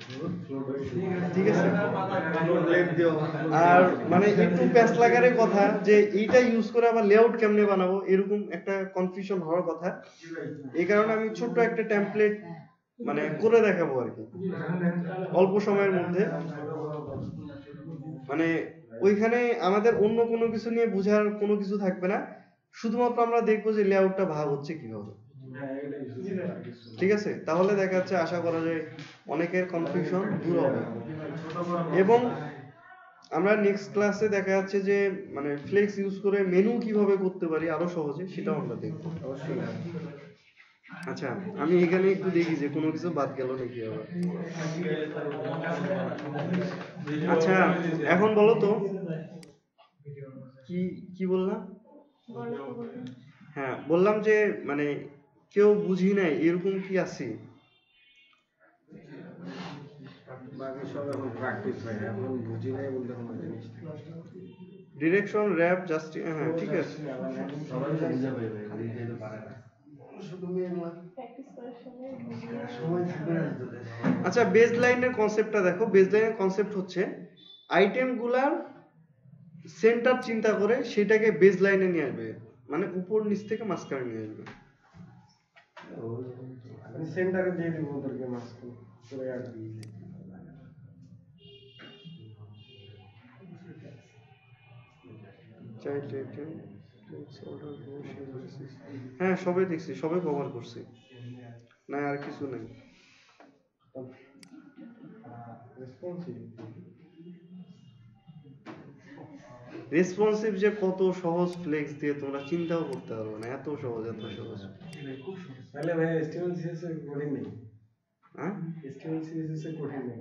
ঠিক আছে। আর মানে একটু প্যাচ লাগারের কথা যে এইটা ইউজ করে আবার লেআউট কেমনে বানাবো, এরকম একটা কনফিউশন হওয়ার কথা। এই কারণে আমি ছোট্ট একটা টেমপ্লেট মানে করে দেখাবো আর কি, অল্প সময়ের মধ্যে। মানে ওইখানে আমাদের অন্য কোনো কিছু নিয়ে বোঝার কোনো কিছু থাকবে না, শুধুমাত্র আমরা দেখবো যে লেআউটটা ভাগ হচ্ছে কিভাবে, ঠিক আছে। তাহলে দেখা যাচ্ছে, আশা করা যায় অনেকের কনফিউশন দূর হবে। এবং আমরা নেক্সট ক্লাসে দেখা যাচ্ছে যে মানে ফ্লেক্স ইউজ করে মেনু কিভাবে করতে পারি আরো সহজে, সেটাও আমরা দেখবো। আচ্ছা, আমি এখানে একটু দেখি যে কোনো কিছু বাদ গেল নাকি আবার। আচ্ছা, এখন বলো তো কি কি বললাম? হ্যাঁ, বললাম যে মানে কেউ বুঝি নাই এরকম কি আছে? বাকি সব এখন প্র্যাকটিস হয়, এখন বুঝি নাই বলতে কোনো জিনিস নেই। ডিরেকশন র্যাপ জাস্ট, হ্যাঁ ঠিক আছে। সবাই তো বুঝে পাবে, খালি যে তো পারে না। সময় থাকবে না তো। আচ্ছা, বেস লাইনের কনসেপ্টটা দেখো। বেস লাইনের কনসেপ্ট হচ্ছে আইটেমগুলার সেন্টার চিন্তা করে সেটাকে বেস লাইনে নিয়ে আসবে, মানে উপর নিচ থেকে মাঝখানে নিয়ে আসবে। আমি সেন্টারে দিয়ে দিব ওদেরকে মাঝখানে পুরো আর কি। হ্যাঁ, সবাই দেখছি, সবাই কভার করছি, না আর কিছু নাই। রেসপন্সিভ যে কত সহজ ফ্লেক্স দিয়ে তোমরা চিন্তাও করতে পারবে না, এত সহজ, এত সহজ। তাহলে ভাই HTML CSS এর কোডিং নেই? হ্যাঁ, HTML CSS এর কোডিং নেই?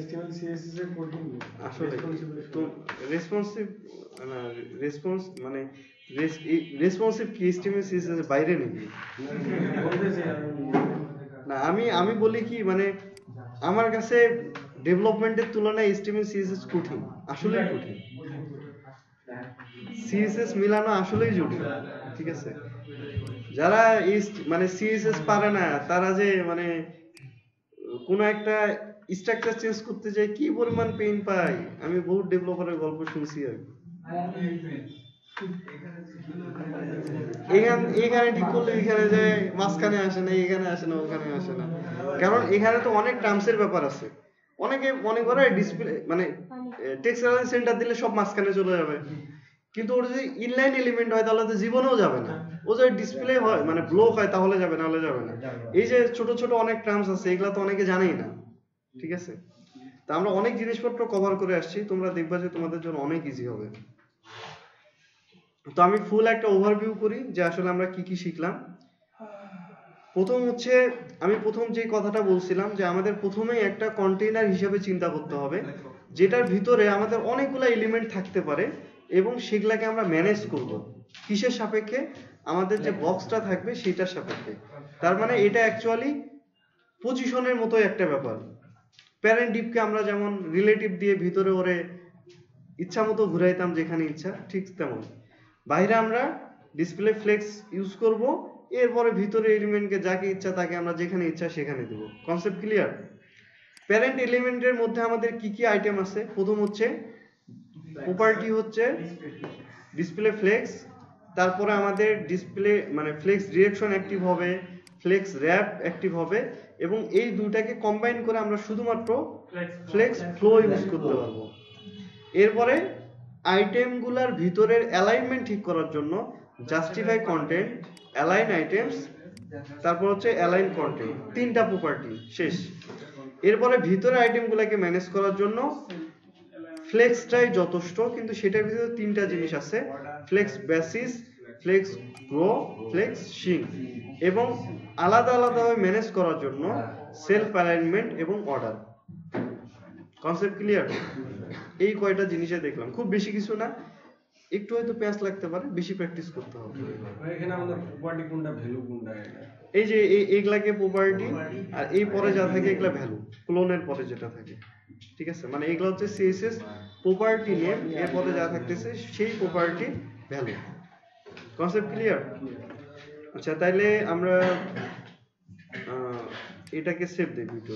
HTML CSS এর কোডিং নেই আসলে তো রেসপন্সিভ না, রেসপন্স মানে রেসপন্সিভ কি HTML CSS এর বাইরে নাকি? না, আমি বলি কি, মানে আমার কাছে ডেভেলপমেন্টের তুলনায় HTML CSS কঠিন, আসলেই কঠিন। CSS মিলানো আসলেই জটিল, ঠিক আছে। যারা মানে CSS পারে না, তারা যে মানে কোনো একটা স্ট্রাকচার চেঞ্জ করতে যায় কি পরিমাণ পেইন পায়, আমি বহুত ডেভেলপারের গল্প শুনছি আর কি। এখানে ঠিক করলে এখানে যায় মাঝখানে আসে না, এখানে আসে না, ওখানে আসে না, কারণ এখানে তো অনেক টার্মসের ব্যাপার আছে। অনেকে মনে করে ডিসপ্লে মানে টেক্সট অ্যালাইন সেন্টার দিলে সব মাঝখানে চলে যাবে, কিন্তু ওর যদি ইনলাইন এলিমেন্ট হয় তাহলে তো জীবনেও যাবে না। ও যদি ডিসপ্লে হয় মানে ব্লক হয় তাহলে যাবে, না হলে যাবে না। এই যে ছোট ছোট অনেক টার্মস আছে, এগুলা তো অনেকে জানেই না, ঠিক আছে। তা আমরা অনেক জিনিসপত্র কভার করে আসছি, তোমরা দেখবা যে তোমাদের জন্য অনেক ইজি হবে। তো আমি ফুল একটা ওভারভিউ করি যে আসলে আমরা কি কি শিখলাম। প্রথম হচ্ছে, আমি প্রথম যে কথাটা বলছিলাম যে আমাদের প্রথমেই একটা কন্টেইনার হিসেবে চিন্তা করতে হবে, যেটার ভিতরে আমাদের অনেকগুলো এলিমেন্ট থাকতে পারে এবং সেগুলাকে আমরা ম্যানেজ করব কিসের সাপেক্ষে, আমাদের যে বক্সটা থাকবে সেটার সাপেক্ষে। তার মানে এটা অ্যাকচুয়ালি পজিশনের মতোই একটা ব্যাপার। প্যারেন্ট ডিপকে আমরা যেমন রিলেটিভ দিয়ে ভিতরে ওরে ইচ্ছা মতো ঘুরাইতাম যেখানে ইচ্ছা, ঠিক তেমন বাইরে আমরা ডিসপ্লে ফ্লেক্স ইউজ করব, এরপরে ভিতরে এলিমেন্টকে যাকে ইচ্ছা তাকে আমরা যেখানে ইচ্ছা সেখানে দেব। Concept clear? প্যারেন্ট এলিমেন্টের মধ্যে আমাদের কি কি আইটেম আছে? প্রথম হচ্ছে প্রপার্টি হচ্ছে ডিসপ্লে ফ্লেক্স, তারপরে আমাদের ডিসপ্লে মানে ফ্লেক্স ডিরেকশন অ্যাক্টিভ হবে, ফ্লেক্স র্যাপ অ্যাক্টিভ হবে, এবং এই দুটাকে কম্বাইন করে আমরা শুধুমাত্র ফ্লেক্স ফ্লো ইউজ করতে পারবো। এরপরে আইটেমগুলোর ভিতরের অ্যালাইনমেন্ট ঠিক করার জন্য জাস্টিফাই কন্টেন্ট, অ্যালাইন আইটেমস, তারপর হচ্ছে অ্যালাইন কন্টেন্ট, তিনটা প্রপার্টি শেষ। এরপরে ভিতরে আইটেমগুলোকে ম্যানেজ করার জন্য ফ্লেক্সটাই যথেষ্ট, কিন্তু সেটার ভিতরে তিনটা জিনিস আছে, flex basis, flex grow, flex shrink, এবং আলাদা আলাদাভাবে ম্যানেজ করার জন্য সেলফ অ্যালাইনমেন্ট এবং অর্ডার। Concept clear? এই কয়টা জিনিসে দেখলাম, খুব বেশি কিছু না, একটু হয়তো প্যাঁচ লাগতে পারে, বেশি প্র্যাকটিস করতে হবে। এখানে আমাদের প্রপার্টি কোনটা ভ্যালু কোনটা এটা এই যে এইগুলাকে প্রপার্টি, আর এই পরে যা থাকে এগুলা ভ্যালু, ক্লোনের পরে যেটা থাকে, ঠিক আছে, মানে এগুলো হচ্ছে সিএসএস প্রপার্টি নেম, এর পরে যা থাকতেছে সেই প্রপার্টি ভ্যালু। Concept clear? আচ্ছা, তাইলে আমরা এটাকে সেভ দেই ভিডিও।